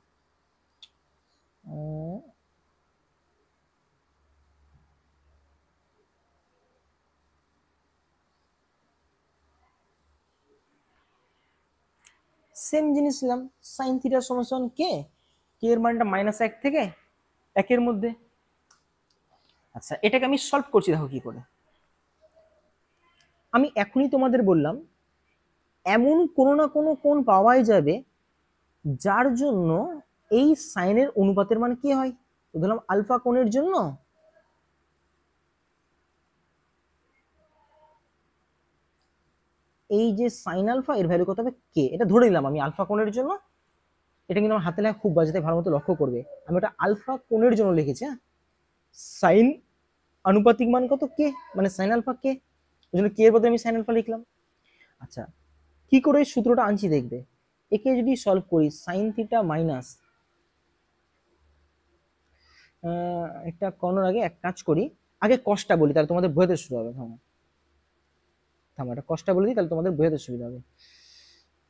সেম জিনিস নিলাম, সাইন থিটা সমান কে, কে এর মানটা -1 থেকে 1 এর মধ্যে। আচ্ছা, এটাকে আমি সলভ করছি, দেখো কি করে। আমি এখনই তোমাদের বললাম এমন কোনো না কোনো কোণ পাওয়াই যাবে যার জন্য এই সাইনের অনুপাতের মান কি হয়। তো ধরলাম আলফা কোণের জন্য এই যে সাইন আলফা এর ভ্যালু কত হবে কে, এটা ধরে নিলাম আমি আলফা কোণের জন্য। এটা কিন্তু আমার হাতে লেখা খুব বাজেতে, ভালো মতো লক্ষ্য করবে, আমি এটা আলফা কোণের জন্য লিখেছি। হ্যাঁ, সাইন আনুপাতিক মান কত কে, মানে সাইন আলফা কে, ওই জন্য কে এর বদলে আমি সাইন আলফা লিখলাম। আচ্ছা, কি করে এই সূত্রটা আনছি দেখবে। একে যদি সলভ করি সাইন থিটা মাইনাস, একটা করানোর আগে এক কাজ করি, আগে কসটা বলি তাহলে তোমাদের বোঝাতে শুরু হবে। থামো থামো, একটা কসটা বলে দিই তাহলে তোমাদের বোঝাতে সুবিধা হবে।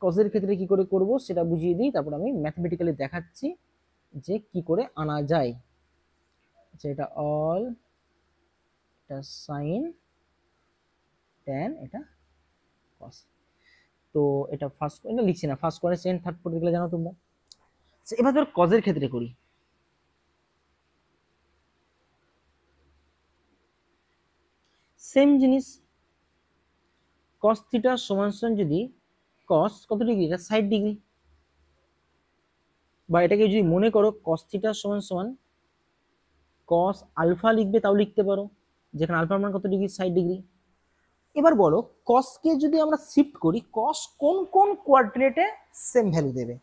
কজের ক্ষেত্রে কি করে করব সেটা বুঝিয়ে দিই, তারপর আমি ম্যাথমেটিক্যালি দেখাচ্ছি যে কি করে আনা যায়। আচ্ছা, এটা অল, এটা সাইন, ট্যান, এটা কস। তো এটা ফার্স্ট এটা লিখছি না, ফার্স্ট কোয়ার্টার সেকেন্ড থার্ড পড়তে গেলে জানো তোমরা। আচ্ছা, এবার ধর কজের ক্ষেত্রে করি। সেম জিনিস, কস থিটা সমান সমান যদি কস কত ডিগ্রি, এটা 60 ডিগ্রি, বা এটাকে যদি মনে করো কস থিটা সমান সমান কস আলফা লিখবে তাও লিখতে পারো, যেখানে আলফার মান কত ডিগ্রি 60 ডিগ্রি। এবার বলো কসকে যদি আমরা শিফট করি কস কোন কোন কোয়াড্রেন্টে সেম ভ্যালু দেবে।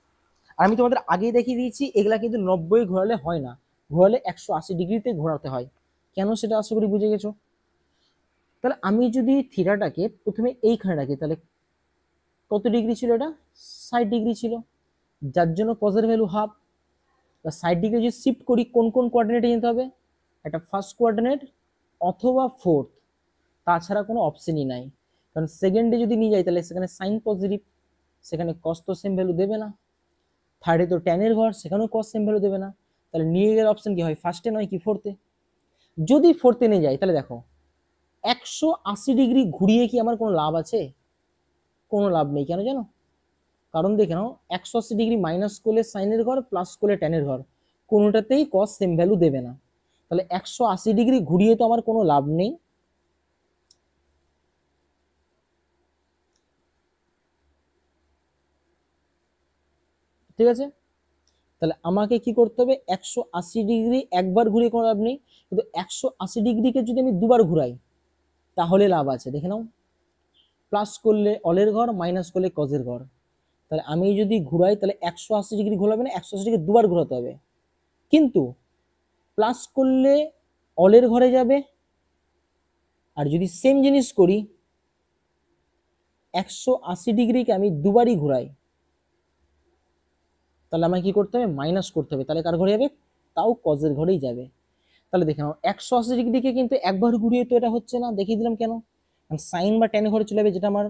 আর আমি তোমাদের আগেই দেখিয়ে দিয়েছি এগুলা কিন্তু 90 ঘোরালে হয় না, ঘোরালে 180 ডিগ্রিতে ঘোরাতে হয়। কেন সেটা আশা করি বুঝে গেছো। তাহলে আমি যদি থিটাটাকে প্রথমে এইখানে রাখি তাহলে কত ডিগ্রি ছিল, এটা 60 ডিগ্রি ছিল, যার জন্য কজের ভ্যালু হাফ। 60 ডিগ্রি যদি শিফট করি কোন কোন কোয়ার্ডিনেটে যেতে হবে, একটা ফার্স্ট কোয়ার্ডিনেট অথবা ফোর্থ, তাছাড়া কোনো অপশনই নাই। কারণ সেকেন্ডে যদি নিয়ে যাই তাহলে সেখানে সাইন পজিটিভ, সেখানে কস তো সেম ভ্যালু দেবে না। থার্ডে তো ট্যানের ঘর, সেখানেও কস সেম ভ্যালু দেবে না। তাহলে নিয়ে গেলে অপশন কি হয়, ফার্স্টে নয় কি ফোর্থে। যদি ফোর্থে নিয়ে যাই তাহলে দেখো 180 ডিগ্রি ঘুরিয়ে কি আমার কোনো লাভ আছে, কোনো লাভ নেই। কেন জানো, কারণ দেখে নাও 180 ডিগ্রি মাইনাস করলে সাইনের ঘর প্লাস করলে ট্যানের ঘর, কোনোটাতেই কস সেম ভ্যালু দেবে না। তাহলে 180 ডিগ্রি ঘুরিয়ে তো আমার কোনো লাভ নেই। ঠিক আছে, তাহলে আমাকে কি করতে হবে, 180 ডিগ্রি একবার ঘুরিয়ে কোনো লাভ নেই, কিন্তু 180 ডিগ্রিকে যদি আমি দুবার ঘুরাই তাহলে লাভ আছে। দেখে নাও, প্লাস করলে অলের ঘর, মাইনাস করলে কজের ঘর। তাহলে আমি যদি ঘুরাই তাহলে 180 ডিগ্রি ঘোরাবে না, 180 ডিগ্রি দুবার ঘোরাতে হবে। কিন্তু প্লাস করলে অলের ঘরে যাবে, আর যদি সেম জিনিস করি 180 ডিগ্রিকে আমি দুবারই ঘুরাই তাহলে আমাকে কি করতে হবে, মাইনাস করতে হবে। তাহলে কার ঘরে যাবে, তাও কজের ঘরেই যাবে। তাহলে দেখে নাও 180 ডিগ্রিকে কিন্তু একবার ঘুরিয়ে তো এটা হচ্ছে না, দেখিয়ে দিলাম কেন, সাইন বা ট্যান ঘরে চলে যাবে, যেটা আমার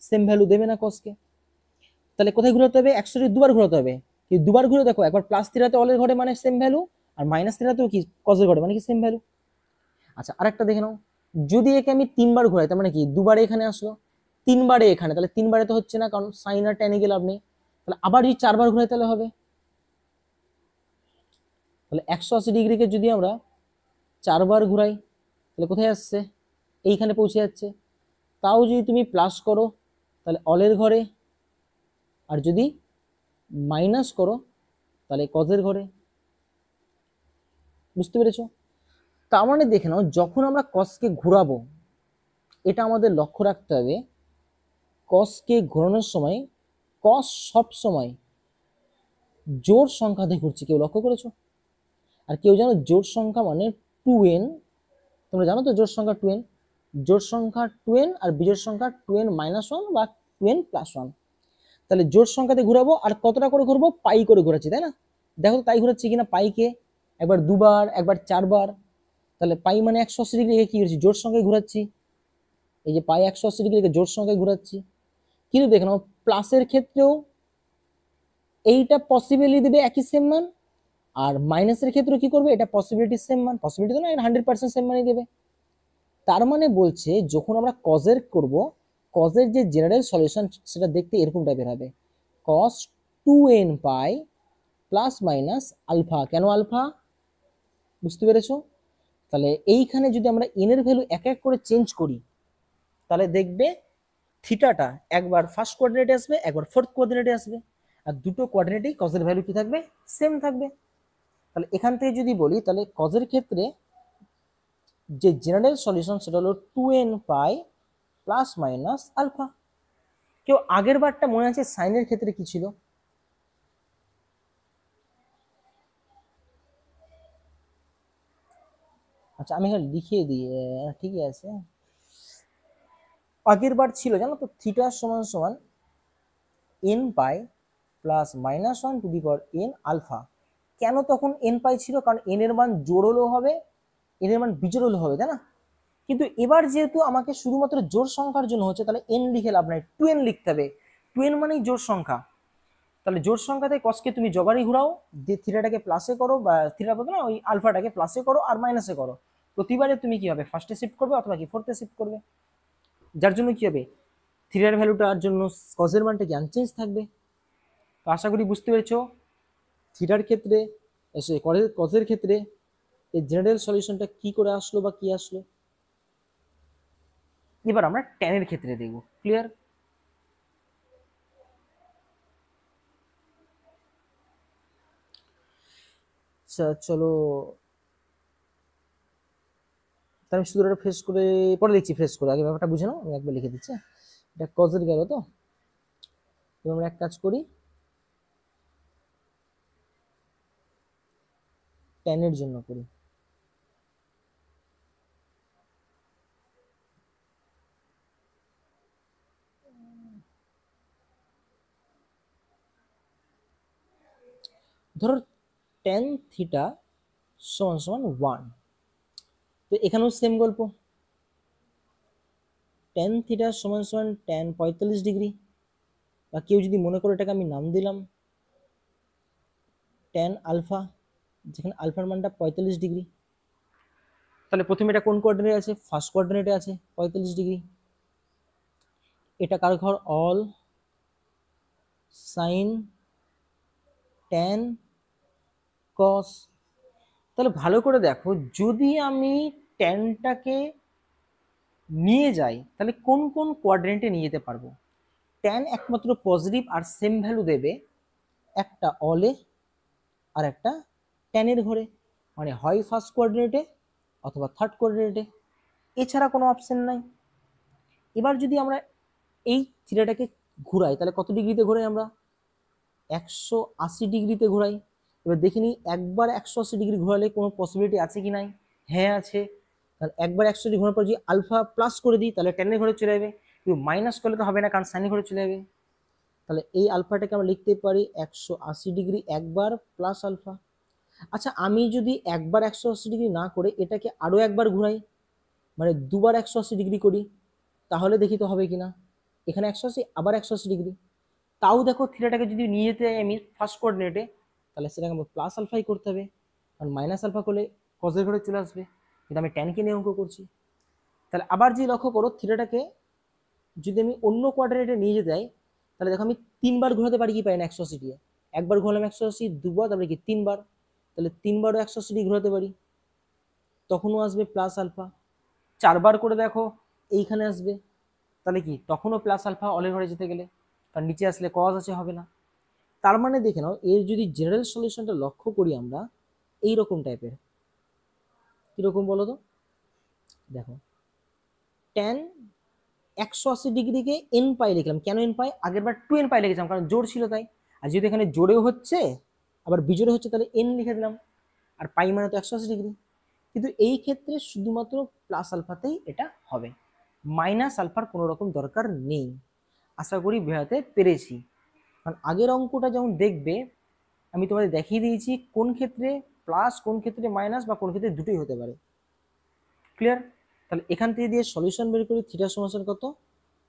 সেম ভ্যালু দেবে না কসকে। তাহলে কোথায় ঘুরাতে হবে, 180 দুবার ঘুরাতে হবে। কিন্তু দুবার ঘুরে দেখো, একবার প্লাস থিটাতে অলের ঘরে মানে সেম ভ্যালু, আর মাইনাস থিটাতেও কি কজের ঘরে মানে কি সেম ভ্যালু। আচ্ছা আরেকটা দেখে নাও, যদি একে আমি তিনবার ঘুরাই তার মানে কি দুবারে এখানে আসলো, তিনবারে এখানে, তাহলে তিনবারে তো হচ্ছে না কারণ সাইন আর ট্যানে গেলে লাভ নেই। তাহলে আবার যদি চারবার ঘুরাই তাহলে হবে। তাহলে 180 ডিগ্রিকে যদি আমরা চারবার ঘুরাই তাহলে কোথায় আসছে, এইখানে পৌঁছে যাচ্ছে। তাও যদি তুমি প্লাস করো তাহলে অলের ঘরে, আর যদি মাইনাস করো তাহলে কজের ঘরে। বুঝতে পেরেছো। তার মানে দেখে নাও যখন আমরা কসকে ঘুরাবো, এটা আমাদের লক্ষ্য রাখতে হবে, কসকে ঘোরানোর সময় কস সব সময় জোড় সংখ্যাতে ঘুরছে, কেউ লক্ষ্য করেছো। আর কেউ জানো জোড় সংখ্যা মানে 2n, তোমরা জানো তো জোড় সংখ্যা 2n, জোড় সংখ্যা 2n আর বিজোড় সংখ্যা 2n-1 বা 2n+1। তাহলে জোড় সংখ্যাতে ঘুরাবো আর কতটা করে ঘুরবো, পাই করে ঘোরাচ্ছি, তাই না। দেখো তাই ঘোরাচ্ছি কিনা, পাইকে একবার দুবার একবার চারবার, তাহলে পাই মানে 180 ডিগ্রি কি করছি, জোড় সংখ্যায় ঘুরাচ্ছি। এই যে পাই 180 ডিগ্রিকে জোড় সংখ্যায় ঘুরাচ্ছি। কিন্তু দেখে নাও প্লাসের ক্ষেত্রেও এইটা পসিবিলিটি দেবে একই সেম মান, আর মাইনাসের ক্ষেত্রে কি করবে, এটা পসিবিলিটি সেম মান, পসিবিলিটি তো না, 100% সেম মানই দেবে। তার মানে বলছে যখন আমরা কজের করব, কজের যে জেনারেল সলিউশন সেটা দেখতে এরকম টাইপের হবে, cos 2n pi plus minus alpha. কেন আলফা, বুঝতে পেরেছো। তাহলে এইখানে যদি আমরা এন এর ভ্যালু এক এক করে চেঞ্জ করি তাহলে দেখবে থিটাটা একবার ফার্স্ট কোঅর্ডিনেটে আসবে, একবার ফোর্থ কোঅর্ডিনেটে আসবে, আর দুটো কোঅর্ডিনেটেই কজের ভ্যালু কি থাকবে, সেম থাকবে। তাহলে এখান থেকে যদি বলি তাহলে কজের ক্ষেত্রে যে জেনারেল সলিউশন সেটা হলো 2n pi plus minus alpha. কেউ আগের বারটা মনে আছে সাইনের ক্ষেত্রে কি ছিল, আচ্ছা আমি এখানে লিখিয়ে দিই, ঠিকই আছে। আগের বার ছিল জানো তো থিটা সমান সমান n pi plus -1 to the power n alpha. কেন তখন এন পাই ছিল, কারণ এন এর মান জোড় হলেও হবে, এন এর মান বিজোড় হলেও হবে, তাই না। কিন্তু এবার যেহেতু আমাকে শুধুমাত্র জোড় সংখ্যার জন্য হচ্ছে তাহলে এন লিখে লাভ নাই, 2n লিখতে হবে। 2n মানেই জোড় সংখ্যা। তাহলে জোড় সংখ্যাতে কসকে তুমি যবারই ঘুরাও, দিয়ে থিটাটাকে প্লাসে করো, বা থিটা বলতে না ওই আলফাটাকে প্লাসে করো আর মাইনাসে করো, প্রতিবারে তুমি কি হবে, ফার্স্টে শিফট করবে অথবা কি ফোর্থে শিফট করবে, যার জন্য কি হবে, থিটার ভ্যালুটার জন্য কজের মানটা কি আনচেঞ্জ থাকবে। তো আশা করি বুঝতে পেরেছো থিটার ক্ষেত্রে, কজের ক্ষেত্রে এই জেনারেল সলিউশনটা কি করে আসলো বা কি আসলো। এবার আমরা ট্যানের ক্ষেত্রে দেখব, ক্লিয়ার। চলো তাহলে আমি শুধু এটা ফ্রেশ করে পরে লিখছি, ফ্রেশ করে আগে ব্যাপারটা বুঝে নাও, আমি একবার লিখে দিচ্ছি। এটা কজের গেল তো, এবার আমরা এক কাজ করি, ট্যানের জন্য করি। ধরো ট্যান থিটা সমান সমান 1, তো এখানেও সেম গল্প, ট্যান থিটা সমান সমান ট্যান 45 ডিগ্রি, বা কেউ যদি মনে করো এটাকে আমি নাম দিলাম ট্যান আলফা, যেখানে আলফার মানটা 45 ডিগ্রি। তাহলে প্রথমে এটা কোন কোঅর্ডিনেটে আছে? ফার্স্ট কোঅর্ডিনেটে আছে 45 ডিগ্রি। এটা কার ঘর? অল সাইন ট্যান কস। তাহলে ভালো করে দেখো, যদি আমি ট্যানটাকে নিয়ে যাই তাহলে কোন কোন কোঅর্ডিনেটে নিয়ে যেতে পারবো? ট্যান একমাত্র পজিটিভ আর সেম ভ্যালু দেবে একটা অলে আর একটা ট্যানের ঘরে, মানে হয় ফার্স্ট কোঅর্ডিনেটে অথবা থার্ড কোঅর্ডিনেটে, এছাড়া কোনো অপশন নাই। এবার যদি আমরা এই থিটাটাকে ঘুরাই তাহলে কত ডিগ্রিতে ঘুরাই আমরা? 180 ডিগ্রিতে ঘোরাই। এবার দেখে নিই একবার 180 ডিগ্রি ঘোরালে কোনো পসিবিলিটি আছে কি নাই? হ্যাঁ আছে। কারণ একবার 180 ঘোরার পর যদি আলফা প্লাস করে দিই তাহলে টেনের ঘরে চলে যাবে, কিন্তু মাইনাস করলে তো হবে না, কারণ সাইনের ঘরে চলে যাবে। তাহলে এই আলফাটাকে আমরা লিখতে পারি 180 ডিগ্রি একবার প্লাস আলফা। আচ্ছা, আমি যদি একবার 180 ডিগ্রি না করে এটাকে আরও একবার ঘুরাই, মানে দুবার 180 ডিগ্রি করি, তাহলে দেখি তো হবে কিনা। এখানে 180 আবার 180 ডিগ্রি, তাও দেখো থিটাটাকে যদি নিয়ে যেতে যাই আমি ফার্স্ট কোঅর্ডিনেটে, তাহলে সেটাকে আমাকে প্লাস আলফাই করতে হবে, কারণ মাইনাস আলফা করলে কজের ঘরে চলে আসবে, কিন্তু আমি ট্যানকে নিয়ে অঙ্ক করছি। তাহলে আবার যদি লক্ষ্য করো থিটাটাকে যদি আমি অন্য কোঅর্ডিনেটে নিয়ে যেতে যাই, তাহলে দেখো আমি তিনবার ঘোরাতে পারি কি পারি না 180 দিয়ে? একবার ঘোরালাম 180, দুবার, তারপরে কি তিনবার, তাহলে তিনবারও 180 ঘোরাতে পারি, তখনও আসবে প্লাস আলফা। চারবার করে দেখো এইখানে আসবে, তাহলে কি তখনও প্লাস আলফা অলের ঘরে যেতে গেলে, কারণ নিচে আসলে কজ আছে, হবে না। তার মানে দেখে নাও এর যদি জেনারেল সলিউশনটা লক্ষ্য করি আমরা এইরকম টাইপের, কিরকম বলো তো? দেখো ট্যান 180 ডিগ্রিকে এন পাই লিখলাম, কেন এন পাই? আগের বার 2n পাই লিখেছিলাম কারণ জোর ছিল তাই, আর যেহেতু এখানে জোরেও হচ্ছে আবার বিজোড়ে হচ্ছে তাহলে এন লিখে দিলাম, আর পাই মানে তো 180 ডিগ্রি। কিন্তু এই ক্ষেত্রে শুধুমাত্র প্লাস আলফাতেই এটা হবে, মাইনাস আলফার কোনো রকম দরকার নেই। আশা করি বোঝাতে পেরেছি। কারণ আগের অঙ্কটা যেমন দেখবে আমি তোমাদের দেখিয়ে দিয়েছি কোন ক্ষেত্রে প্লাস, কোন ক্ষেত্রে মাইনাস, বা কোন ক্ষেত্রে দুটোই হতে পারে। ক্লিয়ার? তাহলে এখান থেকে দিয়ে সলিউশন বের করি, থিটা সমান কত?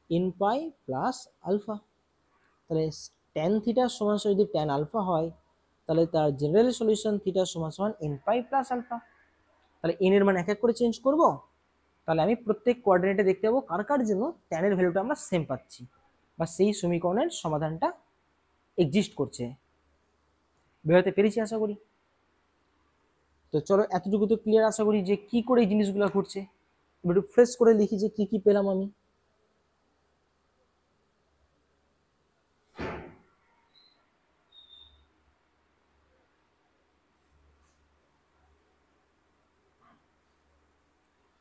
N pi plus alpha. তাহলে ট্যান থিটা সমান যদি ট্যান আলফা হয়, তাহলে তার জেনারেল সলিউশন থিটা সমান সমান এন পাই প্লাস আলফা। তাহলে এন এর মান এক এক করে চেঞ্জ করব, তাহলে আমি প্রত্যেক কোঅর্ডিনেটে দেখতে পাবো কার কার জন্য ট্যানের ভ্যালুটা আমরা সেম পাচ্ছি, বা সেই সমীকরণের সমাধানটা এক্সিস্ট করছে। বোঝাতে পেরেছি আশা করি। তো চলো এতটুকু তো ক্লিয়ার আশা করি যে কি করে এই জিনিসগুলো ঘটছে। এবার একটু ফ্রেশ করে লিখি যে কি কি পেলাম আমি।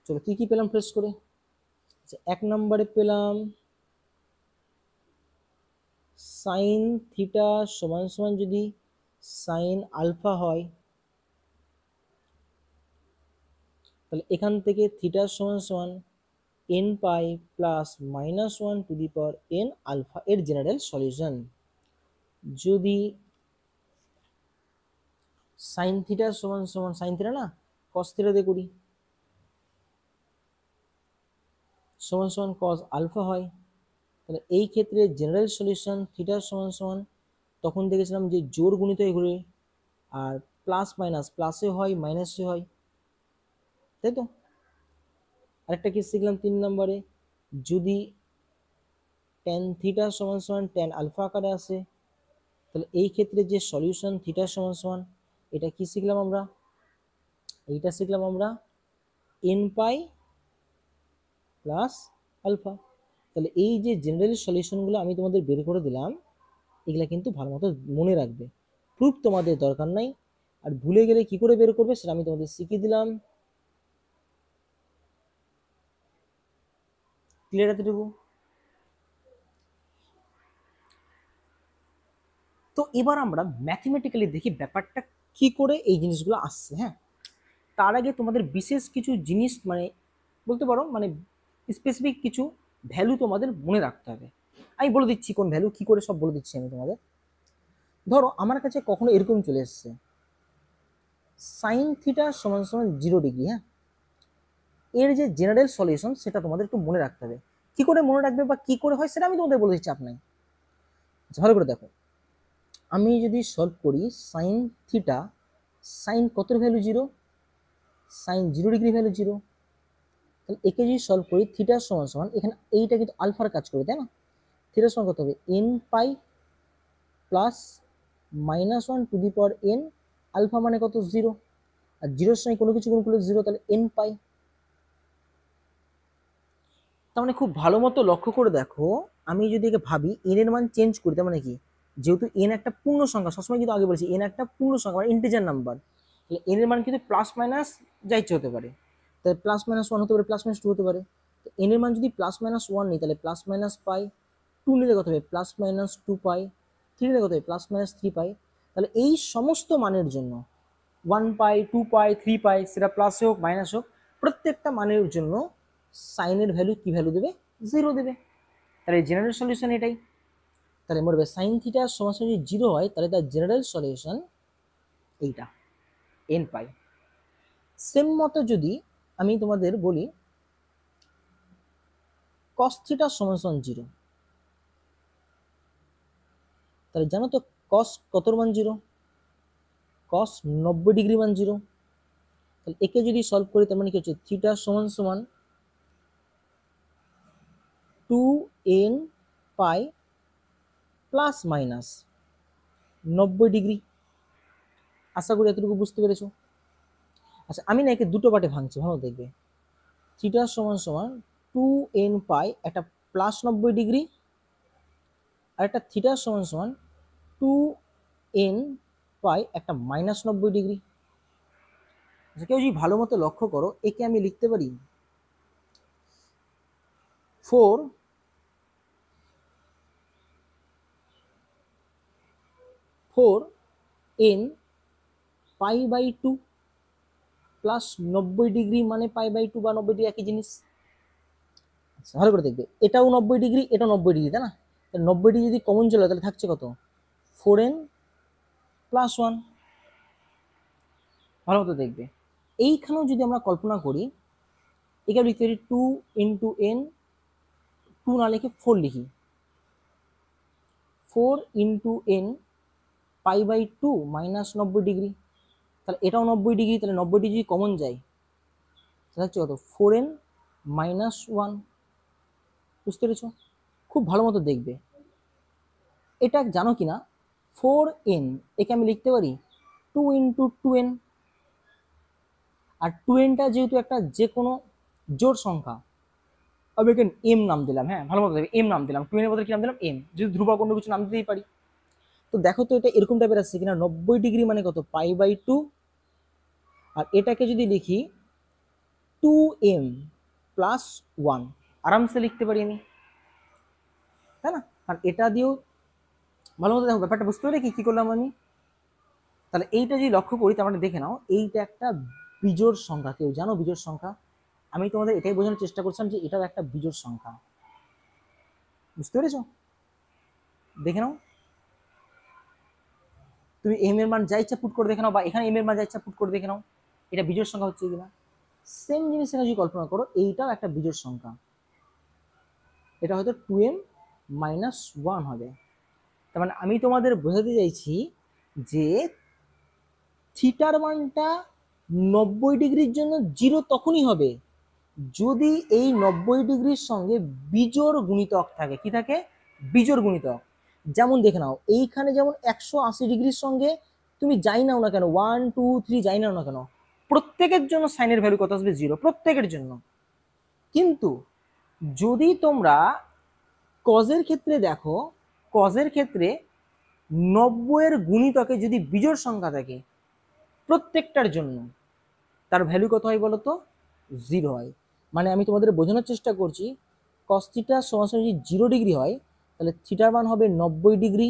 চলো কি কি পেলাম ফ্রেশ করে। আচ্ছা, 1 নম্বরে পেলাম সাইন থিটা সমান সমান যদি সাইন আলফা হয়, তাহলে এখান থেকে থিটা সমান সমান n pi plus -1 to the power n alpha এর জেনারেল সলিউশন। যদি সাইন থিটা সমান সমান সাইন থিটা না কস থিটা দিয়ে করি সমান সমান কস আলফা হয়, তাহলে এই ক্ষেত্রে জেনারেল সলিউশন থিটা সমান সমান, তখন দেখেছিলাম যে জোর গুণিত ঘুরে, আর প্লাস মাইনাস প্লাসে হয় মাইনাসে হয়, তাই তো? আরেকটা কি শিখলাম 3 নম্বরে, যদি ট্যান থিটা সমান সমান ট্যান আলফা আকারে আসে, তাহলে এই ক্ষেত্রে যে সলিউশন থিটা সমান সমান, এটা কি শিখলাম আমরা? এইটা শিখলাম আমরা এন পাই প্লাস আলফা। তাহলে এই যে জেনারেল সলিউশনগুলো আমি তোমাদের বের করে দিলাম, এগুলা কিন্তু ভালো মতো মনে রাখবে, প্রুফ তোমাদের দরকার নাই। আর ভুলে গেলে কি করে বের করবে সেটা আমি তোমাদের শিখিয়ে দিলাম। ক্লিয়ার এতটুকু? তো এবার আমরা ম্যাথমেটিক্যালি দেখি ব্যাপারটা কি করে এই জিনিসগুলো আসছে। হ্যাঁ, তার আগে তোমাদের বিশেষ কিছু জিনিস মানে বলতে পারো মানে স্পেসিফিক কিছু ভ্যালু তোমাদের মনে রাখতে হবে। আমি বলে দিচ্ছি কোন ভ্যালু কি করে, সব বলে দিচ্ছি আমি তোমাদের। ধরো আমার কাছে কখনো এরকম চলে এসছে সাইন থিটা সমান সমান 0 ডিগ্রি। হ্যাঁ, এর যে জেনারেল সলিউশন সেটা তোমাদের একটু মনে রাখতে হবে। কি করে মনে রাখবে বা কি করে হয় সেটা আমি তোমাদের বলে দিচ্ছি, আপনাই ভালো করে দেখো। আমি যদি সলভ করি সাইন থিটা, সাইন কতের ভ্যালু 0, সাইন 0 ডিগ্রি ভ্যালু 0, তাহলে একে যদি সলভ করি থিটার সমান সমান এখানে এইটা কিন্তু আলফার কাজ করবে, তাই না? থিটার সমান কত হবে n pi plus -1 to the power n, alpha মানে কত 0, আর 0-র সঙ্গে কোনো কিছু গুণ করলে 0, তাহলে n পাই। তার মানে খুব ভালো মতো লক্ষ্য করে দেখো, আমি যদি একে ভাবি n এর মান চেঞ্জ করি, তার মানে কি, যেহেতু n একটা পূর্ণ সংখ্যা, সবসময় কিন্তু আগে বলেছি n একটা পূর্ণ সংখ্যা মানে ইন্টিজার নাম্বার, তাহলে n এর মান কিন্তু প্লাস মাইনাস যা ইচ্ছে হতে পারে। তাহলে +-1 হতে পারে, +-2 হতে পারে। তো n এর মান যদি +-1 নিই তাহলে প্লাস পাই, 2 নিলে কত হবে +-2 পাই, 3 নিলে কত হবে +-3 পাই। তাহলে এই সমস্ত মানের জন্য 1 পাই, 2 পাই, 3 পাই, সেটা প্লাস হোক মাইনাস হোক, প্রত্যেকটা মানের জন্য সাইনের ভ্যালু কি ভ্যালু দেবে 0 দেবে। তাহলে জেনারেল সলিউশন এটাই। তাহলে মনে রাখবে সাইন থিটা সমান যদি 0 হয় তাহলে তার জেনারেল সলিউশন এইটা n পাই। সেম মতো যদি আমি তোমাদের বলি cos থিটা সমান 0, তাহলে জানো তো cos কতর মান 0, cos 90 ডিগ্রি মান 0। তাহলে একে যদি সলভ করি তার মানে কি হচ্ছে থিটা সমান সমান 2n pi plus minus 90 degree. আশা করি এতটুকু বুঝতে পেরেছো। আচ্ছা আমি না একে দুটো পার্টে ভাঙছি, ভালো দেখবে। থিটা সমান সমান 2n পাই একটা +90 ডিগ্রি, আর একটা থিটা সমান সমান 2n পাই একটা -90 ডিগ্রি। আচ্ছা কেউ যদি ভালো মতো লক্ষ্য করো, একে আমি লিখতে পারি 4n π/2 প্লাস 90 ডিগ্রি মানে π/2 বা 90 ডিগ্রি একই জিনিস। আচ্ছা ভালো করে দেখবে, এটাও 90 ডিগ্রি, এটাও 90 ডিগ্রি, তাই না? 90 ডিগ্রি যদি কমন চলে তাহলে থাকছে কত 4n + 1। ভালো মতো দেখবে, এইখানেও যদি আমরা কল্পনা করি, এখানে লিখতে পারি 2 × n, 2 না লিখে 4 লিখি, 4 × n π/2 -90 ডিগ্রি। তাহলে এটাও 90 ডিগ্রি, তাহলে 90 ডিগ্রি যদি কমন যায় তাহলে হচ্ছে কত 4n - 1। বুঝতে পেরেছো? খুব ভালো মতো দেখবে, এটা জানো কিনা 4n একে আমি লিখতে পারি 2 × 2n, আর 2nটা যেহেতু একটা যে কোনো জোড় সংখ্যা, আমি একে m নাম দিলাম। হ্যাঁ ভালো মতো দেখবে, m নাম দিলাম, 2n এর বদলে কি নাম দিলাম m, যদি ধ্রুবক অন্য কিছু নাম দিতেই পারি। তো দেখো তো এটা এরকম টাইপের আসছে কিনা, 90 ডিগ্রি মানে কত π/2, আর এটাকে যদি লিখি 2m + 1 আরামসে লিখতে পারি আমি, তাই না? আর এটা দিয়েও ভালো মতো দেখো ব্যাপারটা বুঝতে পারে কি করলাম আমি। তাহলে এইটা যদি লক্ষ্য করি তার মানে দেখে নাও এইটা একটা বিজোড় সংখ্যা। কেউ জানো বিজোড় সংখ্যা? আমি তোমাদের এটাই বোঝানোর চেষ্টা করছিলাম যে এটাও একটা বিজোড় সংখ্যা। বুঝতে পেরেছো? দেখে নাও, তুমি m এর মান যা ইচ্ছা পুট করে দেখে নাও, বা এখানে m এর মান যা ইচ্ছা পুট করে দেখে নাও এটা বিজোড় সংখ্যা হচ্ছে কিনা। সেম জিনিস এখানে যদি কল্পনা করো, এইটাও একটা বিজোড় সংখ্যা, এটা হয়তো 2m - 1 হবে। তার মানে আমি তোমাদের বোঝাতে চাইছি যে থিটার মানটা 90 ডিগ্রির জন্য 0 তখনই হবে যদি এই 90 ডিগ্রির সঙ্গে বিজোড় গুণিতক থাকে। কি থাকে? বিজোড় গুণিতক। যেমন দেখে নাও এইখানে যেমন 180 ডিগ্রির সঙ্গে তুমি যাই নাও না কেন, 1 2 3 যাই নাও না কেন, প্রত্যেকের জন্য সাইনের ভ্যালু কত আসবে 0, প্রত্যেকের জন্য। কিন্তু যদি তোমরা কজের ক্ষেত্রে দেখো, কজের ক্ষেত্রে 90-এর গুণিতকে যদি বিজোড় সংখ্যা থাকে প্রত্যেকটার জন্য, তার ভ্যালু কত হয় বলো তো 0 হয়। মানে আমি তোমাদের বোঝানোর চেষ্টা করছি কস থিটা সমান যদি 0 ডিগ্রি হয় তাহলে থিটার মান হবে 90 ডিগ্রি,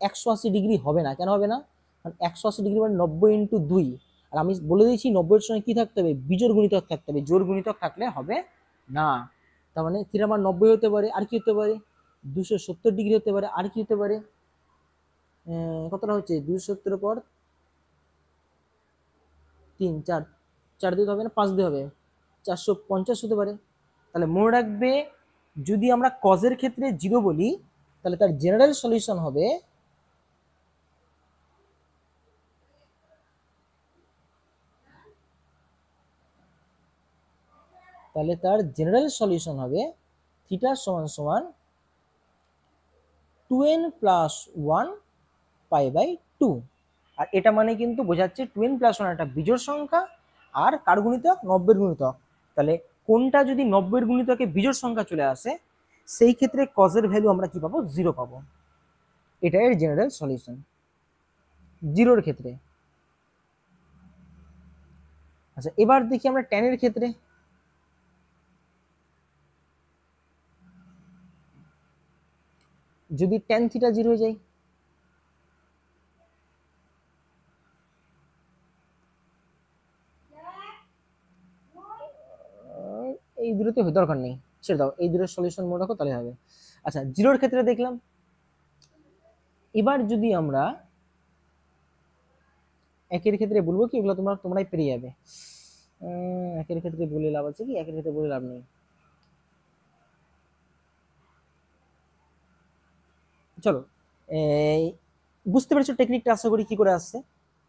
180 ডিগ্রি হবে না। কেন হবে না? কারণ 180 ডিগ্রি মানে 90 ইন্টু 2, আর আমি বলে দিয়েছি 90 এর সঙ্গে কি থাকতে হবে? বিজোড় গুণিতক থাকতে হবে, জোড় গুণিতক থাকলে হবে না। তার মানে থিটার মান 90 হতে পারে, আর কি হতে পারে? 270 ডিগ্রি হতে পারে, আর কি হতে পারে? কতটা হচ্ছে? 270 পর 3 4, 4 দিয়ে হবে না, 5 দিয়ে হবে, 450 হতে পারে। তাহলে মনে রাখবে, যদি আমরা কজের ক্ষেত্রে 0 বলি তাহলে তার জেনারেল সলিউশন হবে থিটা সমান সমান 2n প্লাস 1 পাই বাই 2। আর এটা মানে কিন্তু বোঝাচ্ছে 2n প্লাস 1 একটা বিজোড় সংখ্যা, আর কার গুণিতক? 90 এর গুণিতক। তাহলে কোনটা যদি 90 এর গুণিতকে বিজোড় সংখ্যা চলে আসে, সেই ক্ষেত্রে কজের ভ্যালু আমরা কি পাবো? 0 পাবো। এটা এর জেনারেল সলিউশন 0 এর ক্ষেত্রে। আচ্ছা, এবার দেখি আমরা tan এর ক্ষেত্রে। যদি tan থিটা 0 হয়ে যায়, এই দুটোতে দরকার নেই, ছেড়ে দাও, এই দুটোর সলিউশন মনে রাখো তাহলে হবে। আচ্ছা, 0 এর ক্ষেত্রে দেখলাম। এবার যদি আমরা একের ক্ষেত্রে বলবো কি, এগুলো তোমরাই পেরিয়ে যাবে। একের ক্ষেত্রে বলে লাভ আছে কি? একের ক্ষেত্রে বলে লাভ নেই। চলো, বুঝতে পেরেছো টেকনিকটা আশা করি কি করে আসছে।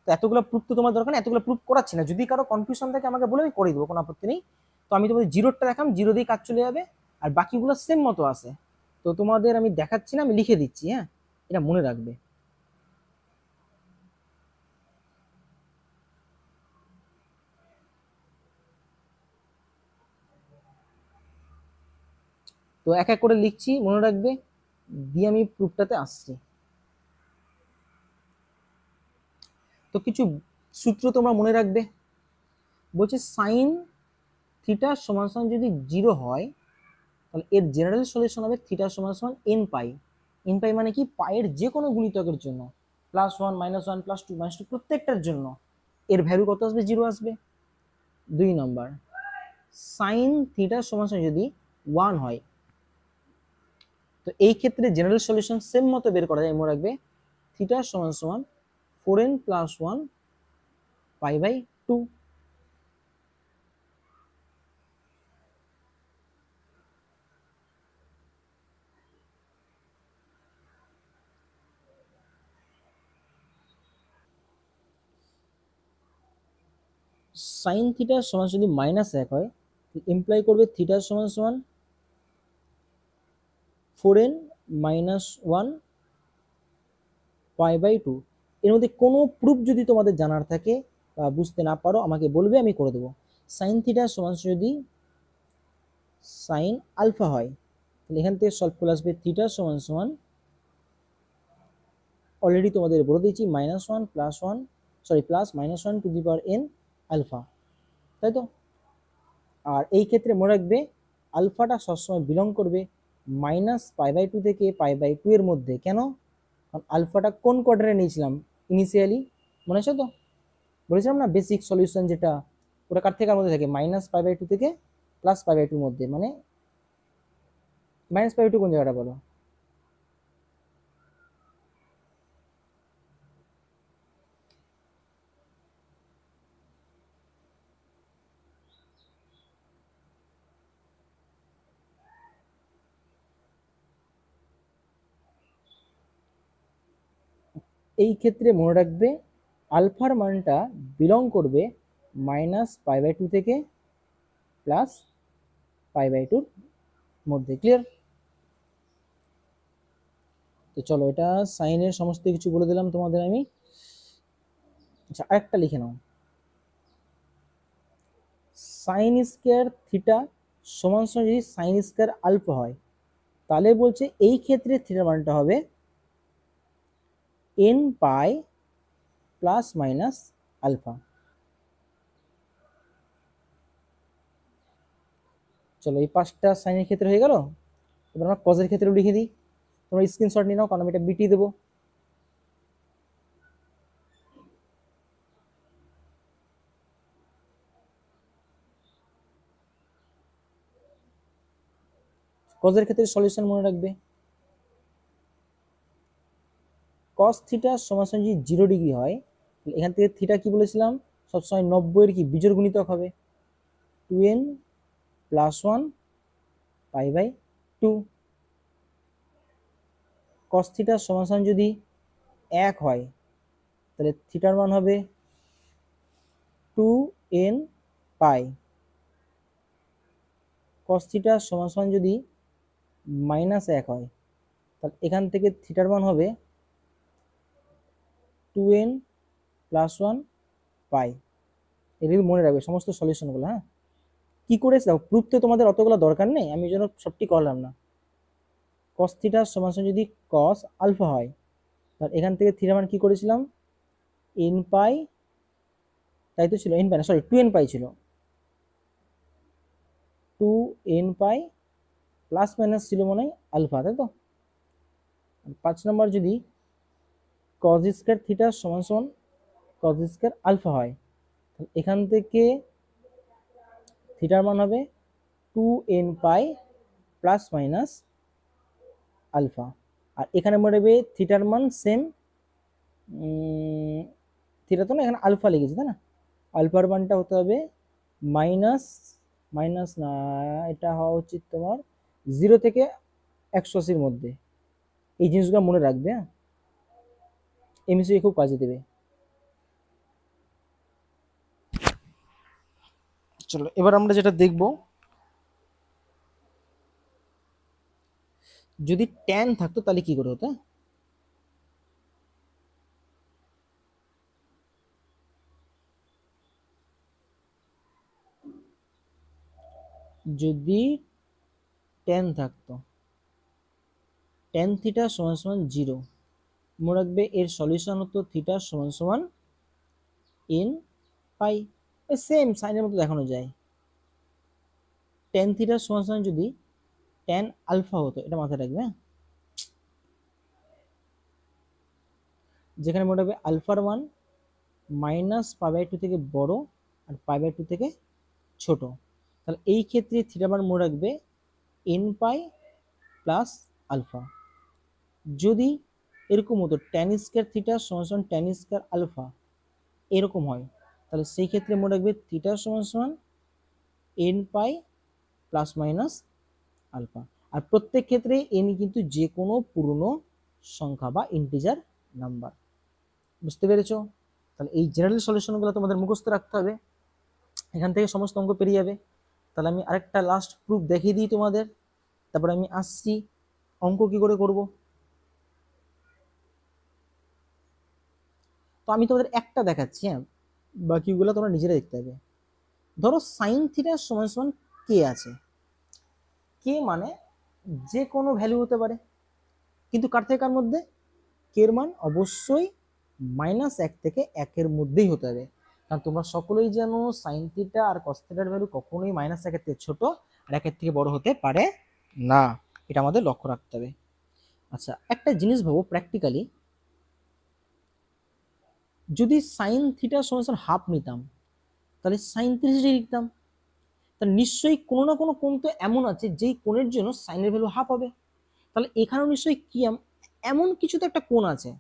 তো এতগুলো প্রুফ তো তোমার দরকার নেই, এতগুলো প্রুফ করাচ্ছি না। যদি কারো কনফিউশন থাকে আমাকে বলে, আমি করে দেবো, কোনো আপত্তি নেই। তো আমি তোমাদের 0টা দেখাম, 0 দিয়ে কাজ চলে যাবে, আর বাকিগুলো সেম মতো আছে। তো তোমাদের আমি দেখাচ্ছি না, আমি লিখে দিচ্ছি, হ্যাঁ, এটা মনে রাখবে। তো এক এক করে লিখছি, মনে রাখবে, দিয়ে আমি প্রুফটাতে আসছি। তো কিছু সূত্র তোমরা মনে রাখবে। বলছে সাইন থিটা সমান সমান যদি 0 হয় তাহলে এর জেনারেল সলিউশন হবে থিটা সমান সমান এন পাই। এন পাই মানে কি? পায়ের যে কোনো গুণিতকের জন্য, +1 -1 +2 -2 প্রত্যেকটার জন্য এর ভ্যালু কত আসবে? 0 আসবে। 2 নম্বর, সাইন থিটা সমান সমান যদি 1 হয়, তো এই ক্ষেত্রে জেনারেল সলিউশন সেম মতো বের করা যায়। মনে রাখবে, থিটা সমান সমান 4n + 1 π/2। সাইন থিটা সমান যদি -1 হয়, ইমপ্লাই করবে থিটা সমান সমান 4n - 1 π/2। এর মধ্যে কোনো প্রুফ যদি তোমাদের জানার থাকে বা বুঝতে না পারো আমাকে বলবে, আমি করে দেবো। সাইন থিটা সমান যদি সাইন আলফা হয়, তাহলে এখান থেকে সলভ করে আসবে থিটা সমান সমান, অলরেডি তোমাদের বলে দিয়েছি, -1 + 1 sorry +-1 to the power n alpha, তাই তো? আর এই ক্ষেত্রে মনে রাখবে, আলফাটা সবসময় বিলং করবে -π/2 থেকে π/2 এর মধ্যে। কেন? কারণ আলফাটা কোন কোয়ার্টারে নিয়েছিলাম ইনিশিয়ালি, মনে আছে তো? বলেছিলাম না, বেসিক সলিউশন যেটা, ওটা কার থেকে মধ্যে থাকে? -π/2 থেকে +π/2 এর মধ্যে। মানে -π/2 কোন জায়গাটা বলো? এই ক্ষেত্রে মনে রাখবে, আলফার মানটা বিলং করবে -π/2 থেকে +π/2 মধ্যে। ক্লিয়ার? তো চলো, এটা সাইনের সমস্ত কিছু বলে দিলাম তোমাদের আমি। আচ্ছা, আরেকটা লিখে নাও, সাইন স্কয়ার থিটা সমান সমান যদি সাইন স্কয়ার আলফা হয়, তাহলে বলছে এই ক্ষেত্রে থিটার মানটা হবে n পাই ± আলফা। চলো এই 5টা সাইনের ক্ষেত্রে হয়ে গেল। এবার আমরা কজের ক্ষেত্রেও লিখে দিই, তোমরা স্ক্রিনশট নিয়ে নাও কারণ আমি এটা বিটি দেবো। কজের ক্ষেত্রে সলিউশন মনে রাখবে, কস থিটা সমান যদি 0 ডিগ্রি হয়, এখান থেকে থিটা কি বলেছিলাম, সবসময় 90 কি বিজোড় গুণিতক হবে, 2n + 1 π/2। কস থিটা সমান যদি 1 হয় তাহলে থিটার মান হবে 2n π। কস থিটা সমান যদি -1 হয় তাহলে এখান থেকে থিটার মান হবে 2n + 1 π। এগুলো মনে রাখবে সমস্ত সলিউশনগুলো। হ্যাঁ, কি করেছে দেখো, প্রুফ তো তোমাদের অতগুলো দরকার নেই, আমি এই জন্য সবটি করলাম না। কস থিটা সমান যদি কস আলফা হয় তাহলে এখান থেকে থিটার মান কি করেছিলাম, n π, তাই তো ছিল, n π না সরি 2n π ছিল, 2n π প্লাস মাইনাস ছিল মনে হয় আলফা, তাই তো। 5 নম্বর যদি কজ স্কয়ার থিটা সমান কজ স্কয়ার আলফা হয় তাহলে এখান থেকে থিটার মান হবে 2n π প্লাস মাইনাস আলফা। আর এখানে মনে রাখবে থিটার মান সেম, থিটা তো না, এখানে আলফা লিখেছি তাই না, আলফার মানটা হতে হবে মাইনাস, মাইনাস না, এটা হওয়া উচিত তোমার 0 থেকে 180-র মধ্যে। এই জিনিসগুলো মনে রাখবে। হ্যাঁ, এমসিকিউ খুব কাজে দেবে। চলো এবার আমরা যেটা দেখব, যদি ট্যান থাকতো তাহলে কি করে হতো। যদি ট্যান থাকতো, ট্যান থিটা সমান 0, মনে রাখবে এর সলিউশন হতো থিটা সমান n π। সেম সাইনের মতো দেখানো যায়। ট্যান থিটা সমান যদি ট্যান আলফা হতো, এটা মাথায় রাখবে। হ্যাঁ, যেখানে মনে রাখবে আলফার মান -π/2 থেকে বড় আর π/2 থেকে ছোট, তাহলে এই ক্ষেত্রে থিটার মান মনে রাখবে n π প্লাস আলফা। যদি এরকম হতো ট্যান স্কয়ার থিটা সমান ট্যান স্কয়ার আলফা এরকম হয় তাহলে সেই ক্ষেত্রে মনে রাখবে থিটা সমান n π প্লাস মাইনাস আলফা। আর প্রত্যেক ক্ষেত্রে n কিন্তু যে কোনো পূর্ণ সংখ্যা বা ইন্টিজার নাম্বার। বুঝতে পেরেছো? তাহলে এই জেনারেল সলিউশনগুলো তোমাদের মুখস্থ রাখতে হবে, এখান থেকে সমস্ত অঙ্ক পেরিয়ে যাবে। তাহলে আমি আরেকটা লাস্ট প্রুফ দেখিয়ে দিই তোমাদের, তারপরে আমি আসছি অঙ্ক কি করে করব। তো আমি তোমাদের একটা দেখাচ্ছি, হ্যাঁ, বাকিগুলো তোমরা নিজেরা দেখতে হবে। ধরো সাইন থিটা সমান কে আছে, কে মানে যে কোনো ভ্যালু হতে পারে, কিন্তু কার থেকে কার মধ্যে, কে এর মান অবশ্যই -1 থেকে 1-এর মধ্যেই হতে হবে। কারণ তোমরা সকলেই জানো সাইন থিটা আর কস থিটার ভ্যালু কখনোই -1-এর থেকে ছোট আর 1-এর থেকে বড় হতে পারে না, এটা আমাদের লক্ষ্য রাখতে হবে। আচ্ছা, একটা জিনিস ভাবো প্র্যাকটিক্যালি, যদি সাইন থিটা সমান হাফ নিতাম তাহলে সাইন 30 ডিগ্রি লিখতাম, তাহলে নিশ্চয়ই কোনো না কোনো কোণ তো এমন আছে যেই কোণের জন্য সাইনের ভ্যালু হাফ হবে। তাহলে এখানেও নিশ্চয়ই কি এমন কিছু তো একটা কোণ আছে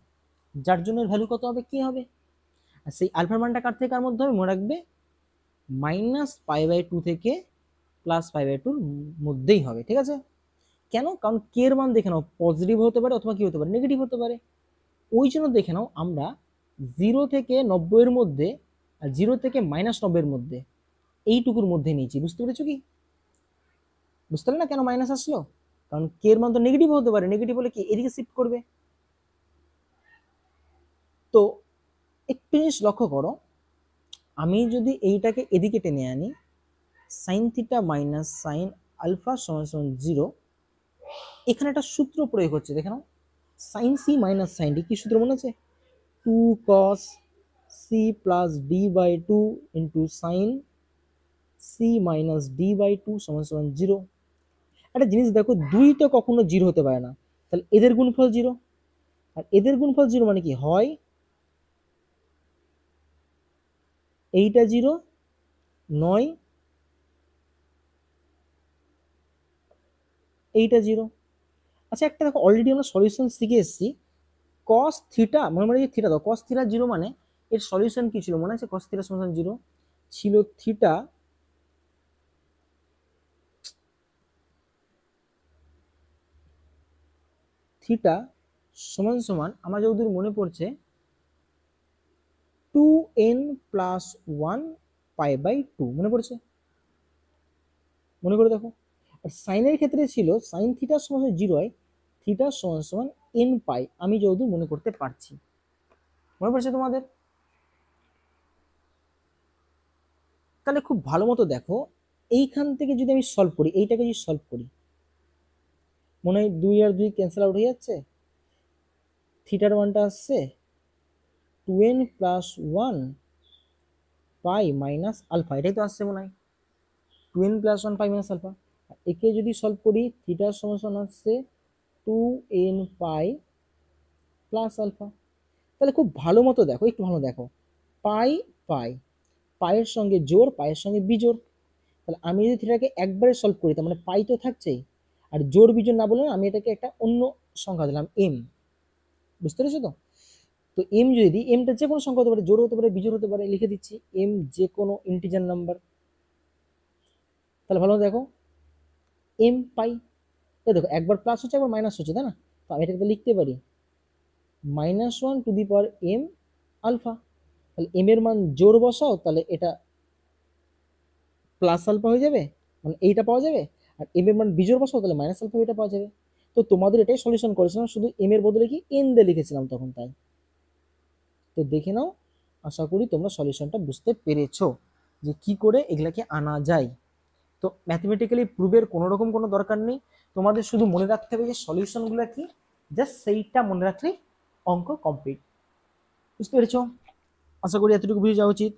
যার জন্য ভ্যালু কত হবে, কি হবে। আর সেই আলফার মানটা কার থেকে কার মধ্যে হবে, মনে রাখবে -π/2 থেকে +π/2-র মধ্যেই হবে। ঠিক আছে, কেন, কারণ কে এর মান দেখে নাও পজিটিভ হতে পারে অথবা কি হতে পারে, নেগেটিভ হতে পারে। ওই জন্য দেখে নাও আমরা 0 থেকে 90-এর মধ্যে আর 0 থেকে -90-এর মধ্যে এইটুকুর মধ্যে নিয়েছি। বুঝতে পেরেছো কি, বুঝতে পারলে না কেন মাইনাস আসলো, কারণ কে এর মান তো নেগেটিভ হতে পারে, নেগেটিভ হলে কি এদিকে শিফট করবে। তো একটু জিনিস লক্ষ্য করো, আমি যদি এইটাকে এদিকে টেনে আনি, sine theta minus sine alpha সমান 0, এখানে একটা সূত্র প্রয়োগ হচ্ছে, দেখে নাও, sine C minus sine D, কি সূত্র মনে আছে, 2 cos c + d/2 into sine C minus D by two সমান সমান জিরো। একটা জিনিস দেখো, দুই তো কখনো জিরো হতে পারে না, তাহলে এদের গুণফল জিরো। আর এদের গুণফল জিরো মানে কি হয়, এইটা জিরো, নয় এইটা জিরো। আচ্ছা একটা দেখো, অলরেডি আমরা সলিউশন শিখে এসেছি, কস থিটা মনে মনে থিটা দাও, কস থিটা জিরো মানে এর সলিউশন কি ছিল মনে আছে, কস থিটা সমান জিরো ছিল থিটা থিটা সমান সমান আমার যতদূর মনে পড়ছে 2n+1 পাই বাই 2, মনে পড়ছে? মনে করে দেখো। আর সাইনের ক্ষেত্রে ছিল সাইন থিটা সমান জিরো হয়, থিটা সমান সমান এন পাই, আমি যতদূর মনে করতে পারছি। মনে পড়ছে তোমাদের? তাহলে খুব ভালো মতো দেখো, এইখান থেকে যদি আমি সলভ করি, এইটাকে যদি সলভ করি, মনে হয় 2 আর 2 ক্যান্সেল আউট হয়ে যাচ্ছে, থিটার মানটা আসছে 2n+1 পাই মাইনাস আলফা, এটাই তো আসছে মনে হয়, 2n+1 পাই মাইনাস আলফা। একে যদি সলভ করি, থিটার সমান আসছে 2n পাই প্লাস আলফা। তাহলে খুব ভালো মতো দেখো, একটু ভালো দেখো, পাই পাই, পায়ের সঙ্গে জোর, পায়ের সঙ্গে বিজোড়। তাহলে আমি যদি থিটাকে একবারে সলভ করি, তার মানে পাই তো থাকছেই, আর জোর বিজোড় না বলে আমি এটাকে একটা অন্য সংখ্যা দিলাম এম। বুঝতে পেরেছো তো? তো এম যদি দিই, এমটা যে কোনো সংখ্যা হতে পারে, জোর হতে পারে, বিজোড় হতে পারে, লিখে দিচ্ছি এম যে কোনো ইন্টিজার নাম্বার। তাহলে ভালো দেখো, এম পাই, এই দেখো একবার প্লাস হচ্ছে একবার মাইনাস হচ্ছে, তাই না? তো আমি এটাকে লিখতে পারি -1 to the power m alpha. তাহলে এম এর মান জোর বসাও, তাহলে এটা প্লাস আলফা হয়ে যাবে, মানে এইটা পাওয়া যাবে। আর এম এর মান বিজোড় বসাও, তাহলে মাইনাস আলফা এটা পাওয়া যাবে। তো তোমাদের এটাই সলিউশন করেছিলাম, শুধু এম এর বদলে কি এন দিয়ে লিখেছিলাম তখন, তাই। তো দেখে নাও, আশা করি তোমরা সলিউশনটা বুঝতে পেরেছো যে কি করে এগুলাকে আনা যায়। তো ম্যাথমেটিক্যালি প্রুভের কোনো রকম কোনো দরকার নেই, তোমাদের শুধু মনে রাখতে হবে যে সলিউশনগুলো কি, জাস্ট সেইটা মনে রাখলেই অঙ্ক কমপ্লিট। বুঝতে পেরেছো? আশা করি এতটুকু বুঝে যাওয়া উচিত।